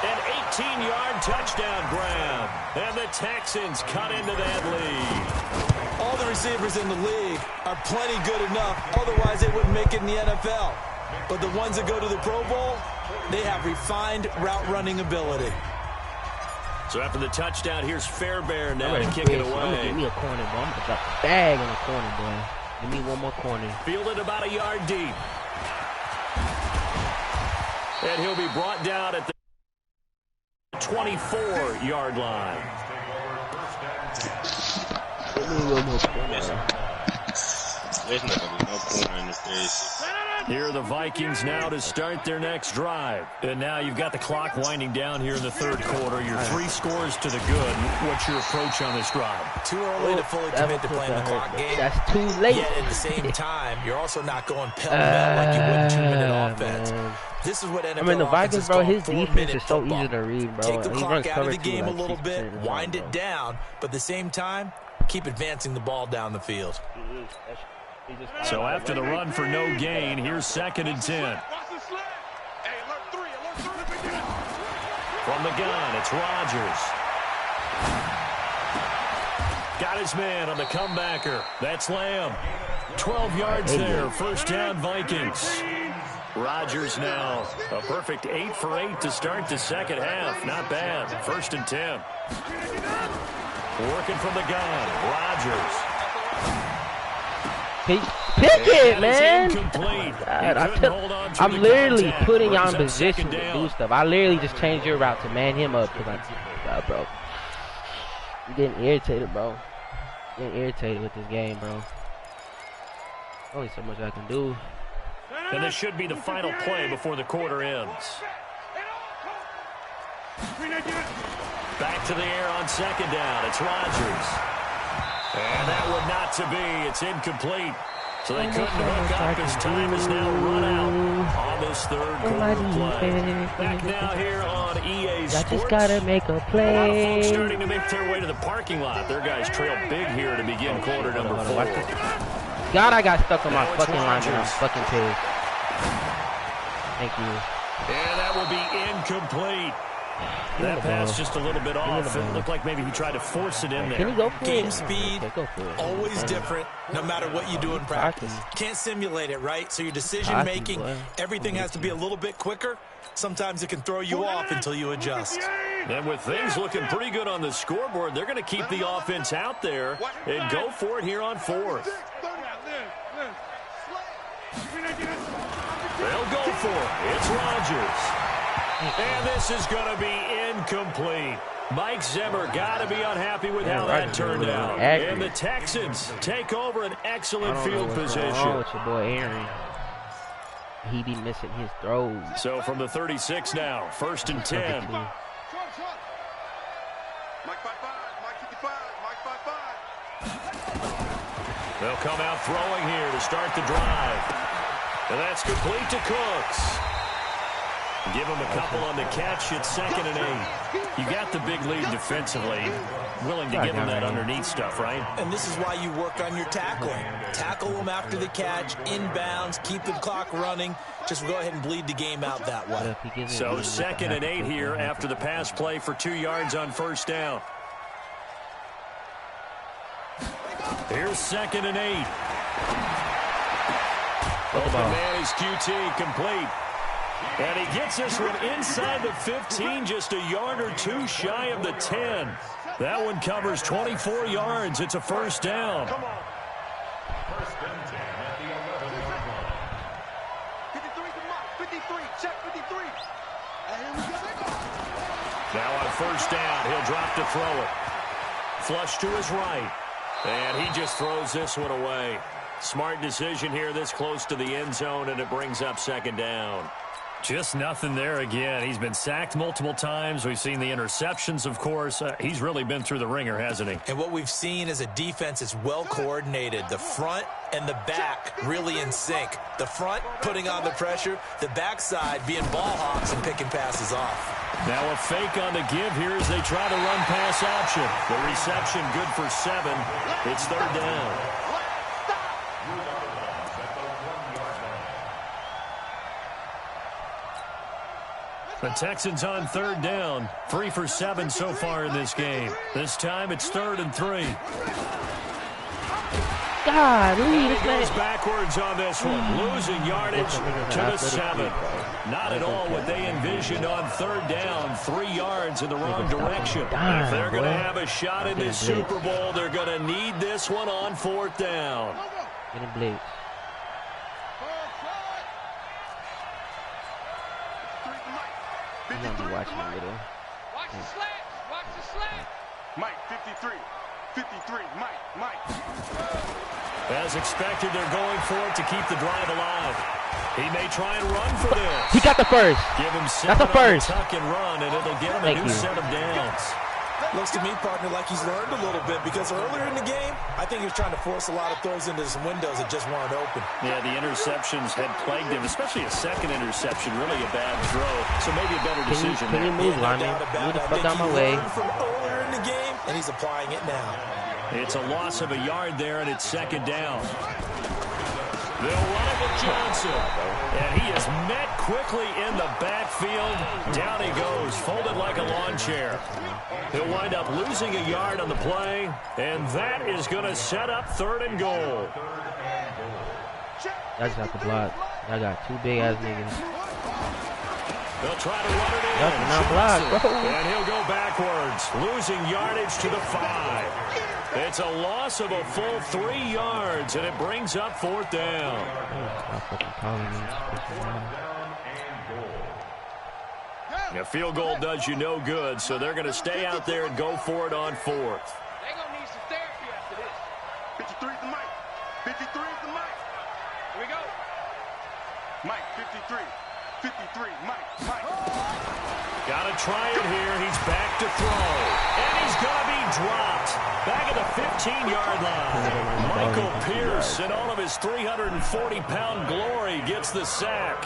An 18-yard touchdown grab. And the Texans cut into that lead. All the receivers in the league are plenty good enough. Otherwise, they wouldn't make it in the NFL. But the ones that go to the Pro Bowl, they have refined route running ability. So after the touchdown, here's Fairbairn now to kick it away. Give me a corner, boy. I'm going to drop the bag in the corner, boy. Give me one more corner. Fielded about a yard deep. And he'll be brought down at the 24-yard line. There's not going to be no corner in this face. Here are the Vikings now to start their next drive. And now you've got the clock winding down here in the 3rd quarter. You're 3 scores to the good. What's your approach on this drive? Too early to fully commit to playing the clock game. That's too late. Yet at the same time, you're also not going pell-mell like you would in 2-minute offense. Man. This is what NFL the Vikings, bro, his defense is so football. easy to read, bro. Take the He clock runs out of cover the game like a little bit, wind it down, but at the same time, keep advancing the ball down the field. So after the run for no gain, here's 2nd and 10. From the gun, it's Rodgers. Got his man on the comebacker. That's Lamb. 12 yards there. 1st down, Vikings. Rodgers now a perfect 8 for 8 to start the 2nd half. Not bad. 1st and 10. Working from the gun, Rodgers. Pick it, man. God, I'm literally putting y'all in position to do stuff. I literally just changed your route to man him up because bro. I'm getting irritated, bro. Getting irritated with this game, bro. Only so much I can do. And this should be the final play before the quarter ends. Back to the air on 2nd down. It's Rodgers. And that would not to be. It's incomplete. So they couldn't hook up as time is now run out on this 3rd quarter play. Back now here on EA Sports. I just gotta make a play. A lot of folks starting to make their way to the parking lot. Their guys trail big here to begin quarter number 4. God, I got stuck on my fucking line and I'm fucking pissed. Thank you. And that will be incomplete. That pass just a little bit off. It looked like maybe he tried to force it in there. Can you go for Game it? speed, always different, no matter what you do in practice. Can't simulate it, right? So your decision-making, everything has to be a little bit quicker. Sometimes it can throw you off until you adjust. And with things looking pretty good on the scoreboard, they're going to keep the offense out there and go for it here on 4th. They'll go for it. It's Rodgers. And this is going to be incomplete. Mike Zimmer got to be unhappy with how that turned out. And the Texans take over an excellent field position. With your boy Aaron. He be missing his throws. So from the 36 now, 1st and 10. Mike 5-5, Mike 55, Mike 5-5. They'll come out throwing here to start the drive. And that's complete to Cooks. Give him a couple on the catch. It's 2nd and 8. You got the big lead defensively. Willing to give him that underneath stuff, right? And this is why you work on your tackling. Tackle them after the catch, inbounds, keep the clock running. Just go ahead and bleed the game out that way. So 2nd and 8 here after the pass play for 2 yards on 1st down. Here's 2nd and 8. Open man is QT, complete. And he gets this one inside the 15, just a yard or two shy of the 10. That one covers 24 yards. It's a 1st down. Come on. 1st and 10 at the 11-yard line. 53, come on. 53, check 53. And here we go. Now on 1st down, he'll drop to throw it. Flush to his right. And he just throws this one away. Smart decision here this close to the end zone, and it brings up 2nd down. Just nothing there again. He's been sacked multiple times. We've seen the interceptions, of course. He's really been through the ringer, hasn't he? And what we've seen is a defense that's well coordinated. The front and the back really in sync. The front putting on the pressure, the backside being ball hawks and picking passes off. Now a fake on the give here as they try to run pass option. The reception good for 7. It's 3rd down. The Texans on 3rd down. 3 for 7 so far in this game. This time it's 3rd and 3. God, he goes backwards on this one. Losing yardage to the 7. Not at all what they envisioned on 3rd down. 3 yards in the wrong direction. If they're going to have a shot in this Super Bowl, they're going to need this one on 4th down. Getting blitz. I'm going to be watching a little. Watch the slant. Watch the slant. Mike, 53. 53. Mike. As expected, they're going for it to keep the drive alive. He may try and run for this. He got the first. Give him 7 That's the first. on the tuck and run, and it'll give him a new set of downs. Looks to me, partner, like he's learned a little bit because earlier in the game, I think he was trying to force a lot of throws into some windows that just weren't open. Yeah, the interceptions had plagued him, especially a 2nd interception, really a bad throw. So maybe a better decision. Can you move, Lonnie? Move the fuck out my way. From earlier in the game, and he's applying it now. It's a loss of a yard there, and it's 2nd down. They'll run it with Johnson. And he is met quickly in the backfield. Down he goes, folded like a lawn chair. He'll wind up losing a yard on the play, and that is going to set up 3rd and goal. I just have to block. I got 2 big-ass niggas. They'll try to run it in. That's not blocked, bro. And he'll go backwards, losing yardage to the 5. It's a loss of a full 3 yards, and it brings up 4th down. A field goal does you no good, so they're going to stay out there and go for it on 4th. They're going to need some therapy after this. 53 is the mic. 53 is the mic. Here we go. Mike, 53. 53, Mike. Got to try it here. He's back to throw. And he's going to be dropped. Back at the 15-yard line. Michael Pierce, in all of his 340-pound glory, gets the sack.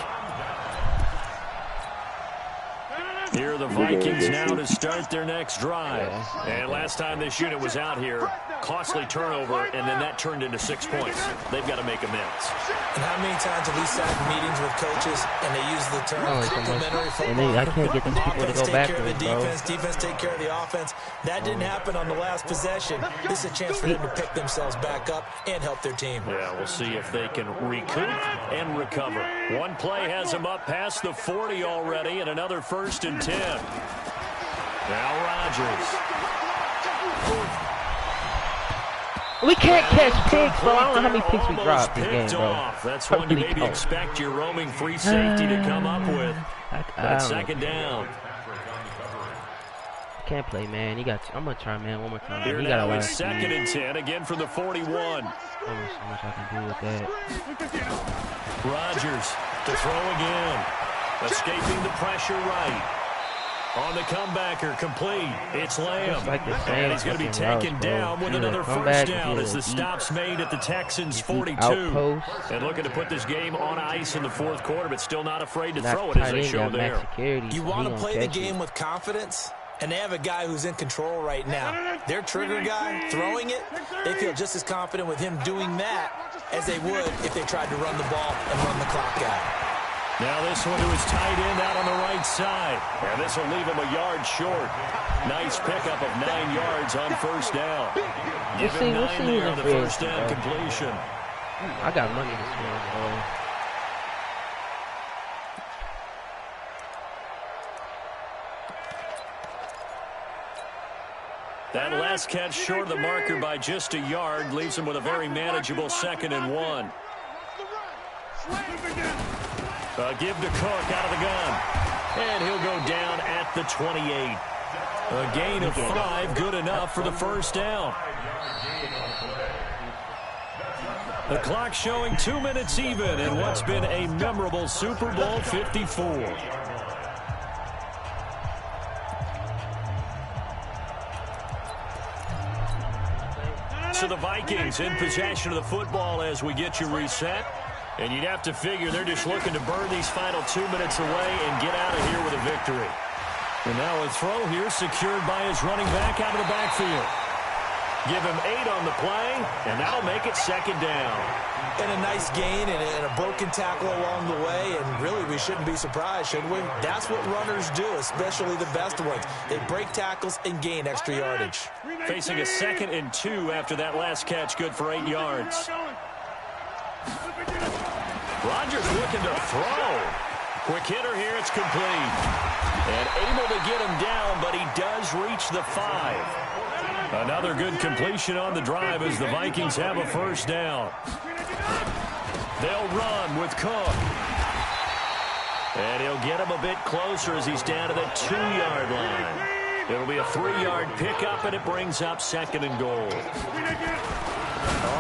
Here are the Vikings now to start their next drive. And last time this unit was out here, costly turnover, and then that turned into 6 points. They've got to make amends. And how many times have we sat in meetings with coaches and they use the term complementary football? I can't get these people to go back to it, bro. Defense take care of the offense. That didn't happen on the last possession. This is a chance for them to pick themselves back up and help their team. Yeah, we'll see if they can recoup and recover. One play has them up past the 40 already, and another 1st and 10. Now Rodgers. We can't catch picks, bro. I don't know how many picks we dropped this game, bro. That's one you maybe expect your roaming free safety to come up with. That's 2nd down. can't play, man. I'm gonna try, man, one more time. Here He now got a it's 2nd and 10 again from the 41. So much I can do with that. Rodgers to throw again. Escaping the pressure right. On the comebacker, complete. It's Lamb. And he's going to be taken down with another first down as the stop's made at the Texans' 42. And looking to put this game on ice in the 4th quarter, but still not afraid to throw it as they show there. You want to play the game with confidence? And they have a guy who's in control right now. Their trigger guy, throwing it, they feel just as confident with him doing that as they would if they tried to run the ball and run the clock out. Now this one to his tight end out on the right side. And this will leave him a yard short. Nice pickup of 9 yards on first down. Give him 9 there on the first down completion. I got money this one, bro. That last catch short of the marker by just a yard leaves him with a very manageable 2nd and 1. Give to Cook out of the gun. And he'll go down at the 28. A gain of 5, good enough for the first down. The clock showing 2 minutes even in what's been a memorable Super Bowl 54. So the Vikings in possession of the football as we get you reset. And you'd have to figure they're just looking to burn these final 2 minutes away and get out of here with a victory. And now a throw here secured by his running back out of the backfield. Give him 8 on the play, and that'll make it 2nd down. And a nice gain and a broken tackle along the way, and really we shouldn't be surprised, should we? That's what runners do, especially the best ones. They break tackles and gain extra yardage. Facing a 2nd and 2 after that last catch, good for 8 yards. Rodgers looking to throw. Quick hitter here, it's complete. And able to get him down, but he does reach the 5. Another good completion on the drive as the Vikings have a first down. They'll run with Cook. And he'll get him a bit closer as he's down to the 2-yard line. It'll be a 3-yard pickup, and it brings up 2nd and goal.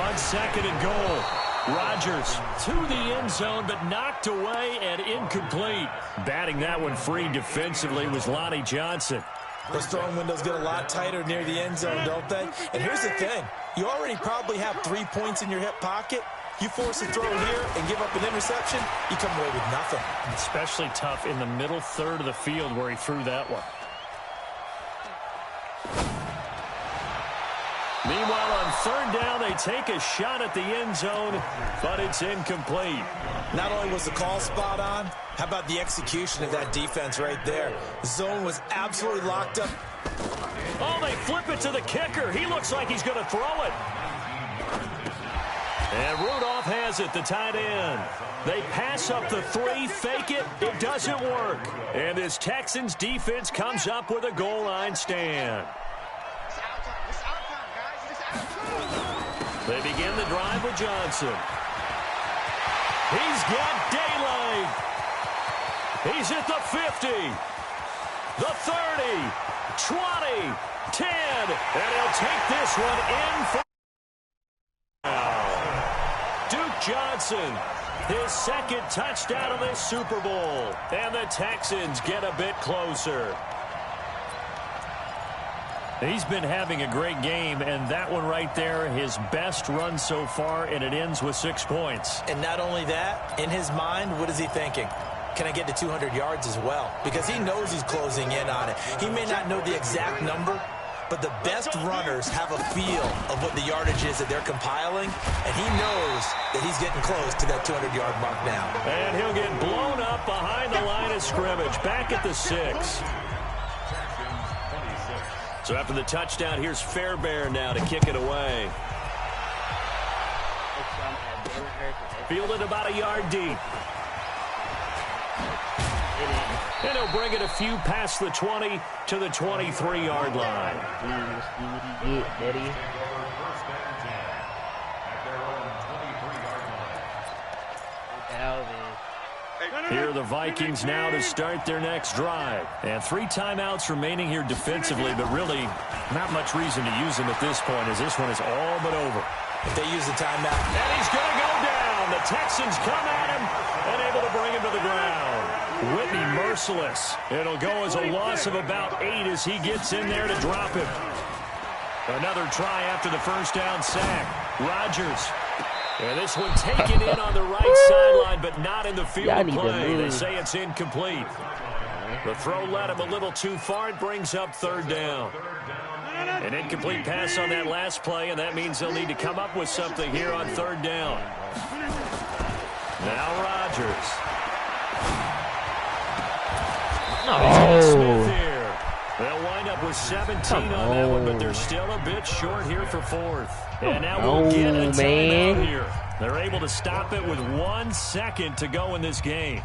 On 2nd and goal. Rodgers to the end zone, but knocked away and incomplete. Batting that one free defensively was Lonnie Johnson. Those throwing windows get a lot tighter near the end zone, don't they? And here's the thing. You already probably have 3 points in your hip pocket. You force a throw here and give up an interception, you come away with nothing. Especially tough in the middle third of the field where he threw that one. Meanwhile, on 3rd down, they take a shot at the end zone, but it's incomplete. Not only was the call spot on, how about the execution of that defense right there? The zone was absolutely locked up. Oh, they flip it to the kicker. He looks like he's going to throw it. And Rudolph has it, the tight end. They pass up the 3, fake it. It doesn't work. And this Texans defense comes up with a goal line stand. They begin the drive with Johnson. He's got daylight. He's at the 50, the 30, 20, 10, and he'll take this one in for Duke Johnson, his 2nd touchdown of this Super Bowl, and the Texans get a bit closer. He's been having a great game, and that one right there, his best run so far, and it ends with 6 points. And not only that, in his mind, what is he thinking? Can I get to 200 yards as well? Because he knows he's closing in on it. He may not know the exact number, but the best runners have a feel of what the yardage is that they're compiling, and he knows that he's getting close to that 200-yard mark now. And he'll get blown up behind the line of scrimmage, back at the 6. So after the touchdown, here's Fairbairn now to kick it away. Fielded about a yard deep. And he'll bring it a few past the 20 to the 23-yard line. Here are the Vikings now to start their next drive. And 3 timeouts remaining here defensively, but really not much reason to use them at this point, as this one is all but over. If they use the timeout. And he's going to go down. The Texans come at him and able to bring him to the ground. Whitney merciless. It'll go as a loss of about 8 as he gets in there to drop him. Another try after the first down sack. Rodgers. And this one taken in on the right sideline, but not in the field of play. They say it's incomplete. The throw led him a little too far. It brings up 3rd down. An incomplete pass on that last play, and that means they'll need to come up with something here on 3rd down. Now Rodgers. Smith here. They'll wind up with 17 on that one, but they're still a bit short here for 4th. And now we'll get a timeout here. They're able to stop it with 1 second to go in this game.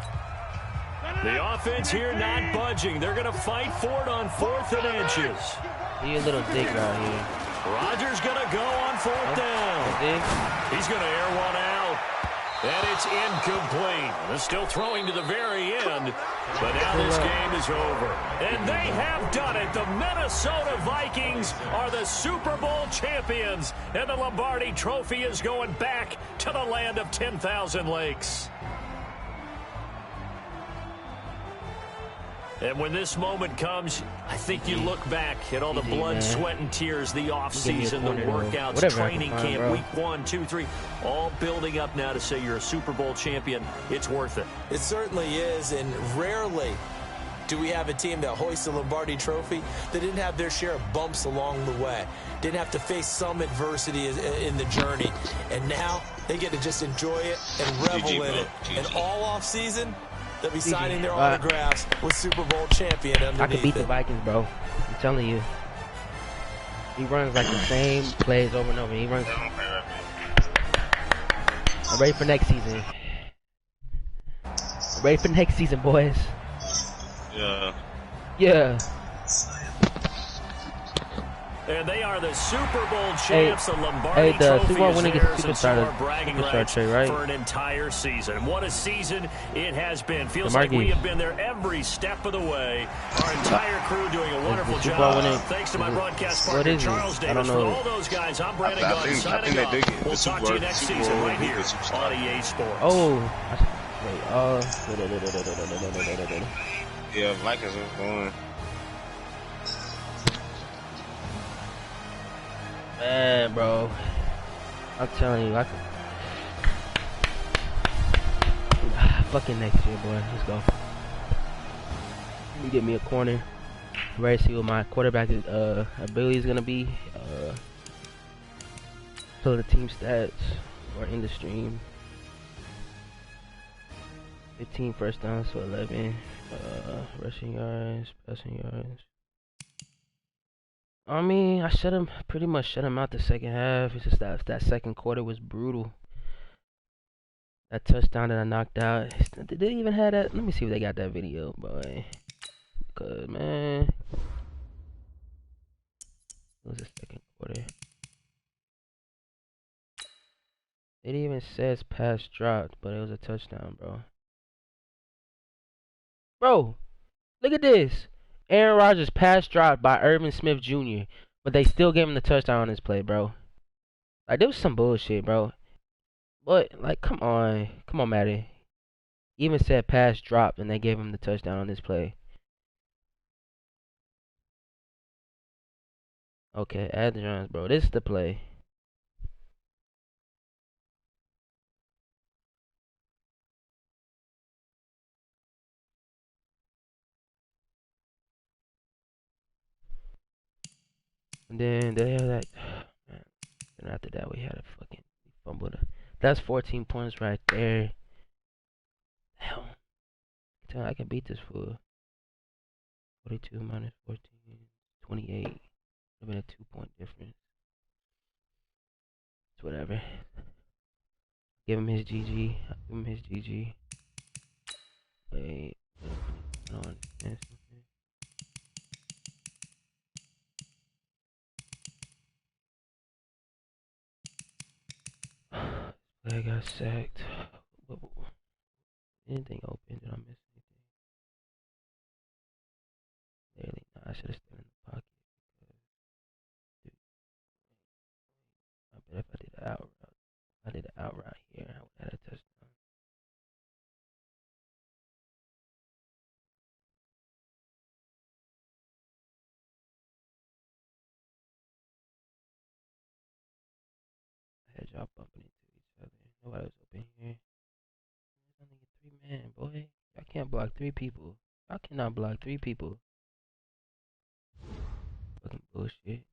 The offense here not budging. They're going to fight for it on 4th and inches. Be a little dick right here. Rodgers going to go on 4th down. He's going to air one out. And it's incomplete. They're still throwing to the very end. But now this game is over. And they have done it. The Minnesota Vikings are the Super Bowl champions. And the Lombardi Trophy is going back to the land of 10,000 lakes. And when this moment comes, I think you look back at all the blood, sweat, and tears, the offseason, the workouts, training camp, week 1, 2, 3, all building up now to say you're a Super Bowl champion. It's worth it. It certainly is, and rarely do we have a team that hoists the Lombardi Trophy that didn't have their share of bumps along the way, didn't have to face some adversity in the journey, and now they get to just enjoy it and revel in it. And all offseason, they'll be signing their autographs with Super Bowl champion underneath I could beat the Vikings, bro. I'm telling you. He runs like the same plays over and over. He runs. I'm ready for next season. I'm ready for next season, boys. Yeah. Yeah. And they are the Super Bowl champs. The Lombardi Trophy is theirs, and so are bragging rights for an entire season. What a season it has been. Feels like we have been there every step of the way. Our entire crew doing a wonderful job. Thanks to my broadcast partner, Charles Davis. For all those guys, I'm Brandon Gunn signing off. We'll talk to you next season right here on EA Sports. Yeah, Vikings are going. Man, bro, I'm telling you, I could fucking next year, boy. Let's go. Let me get me a corner. Ready to see what my quarterback ability is gonna be. Fill the team stats or in the stream. 15 first downs to 11. Rushing yards, passing yards. I mean, I pretty much shut him out the second half. It's just that second quarter was brutal. That touchdown that I knocked out. Did they even have that? Let me see if they got that video, boy. Because, man. It was the second quarter. It even says pass dropped, but it was a touchdown, bro. Bro, look at this. Aaron Rodgers pass dropped by Irvin Smith Jr., but they still gave him the touchdown on this play, bro. Like, there was some bullshit, bro. But, like, come on, Madden. Even said pass dropped, and they gave him the touchdown on this play. Okay, add the runs, bro. This is the play. And then they had that, man. And after that, we had a fucking fumble. That's 14 points right there. Hell, I can beat this for 42 minus 14, 28. Would have been a 2-point difference. It's whatever. Give him his GG. I'll give him his GG. Wait. On. Yes. I got sacked. Anything open? Did I miss anything? Barely. Nah, I should have stayed in the pocket. Dude, I bet if I did an out route, if I did an out route here, I would have had a touchdown. I had y'all bumping into each other. Nobody was open here. There's only a 3-man, boy. I can't block 3 people. I cannot block 3 people. Fucking bullshit.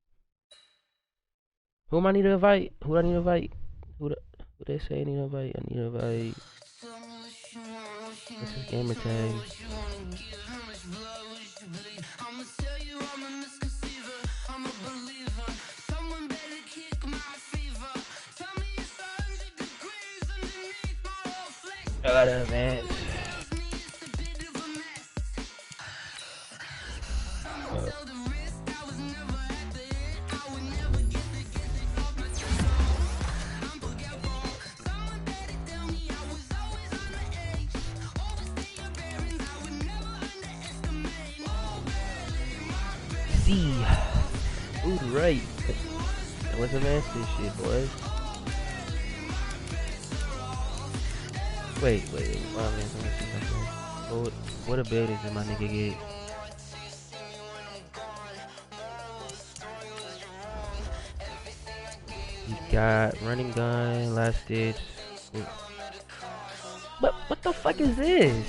Who am I need to invite? Who do I need to invite? Who they say I need to invite? I need to invite. This is gamer tag. I gotta advance. Ooh, right. Let's advance this shit, boys. Wait. What abilities did my nigga get? He got running gun, last ditch. What the fuck is this?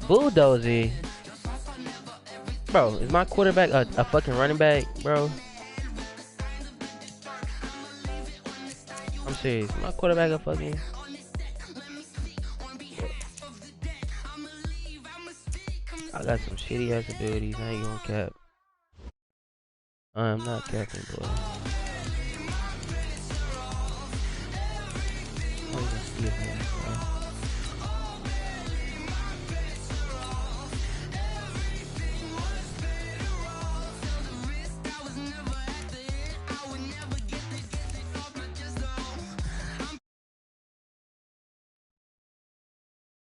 Bulldozer. Bro, is my quarterback a fucking running back, bro? I'm serious. Is my quarterback a fucking... I got some shitty ass abilities. I ain't gonna cap. I'm not capping, boy. I'm gonna see it, man, bro.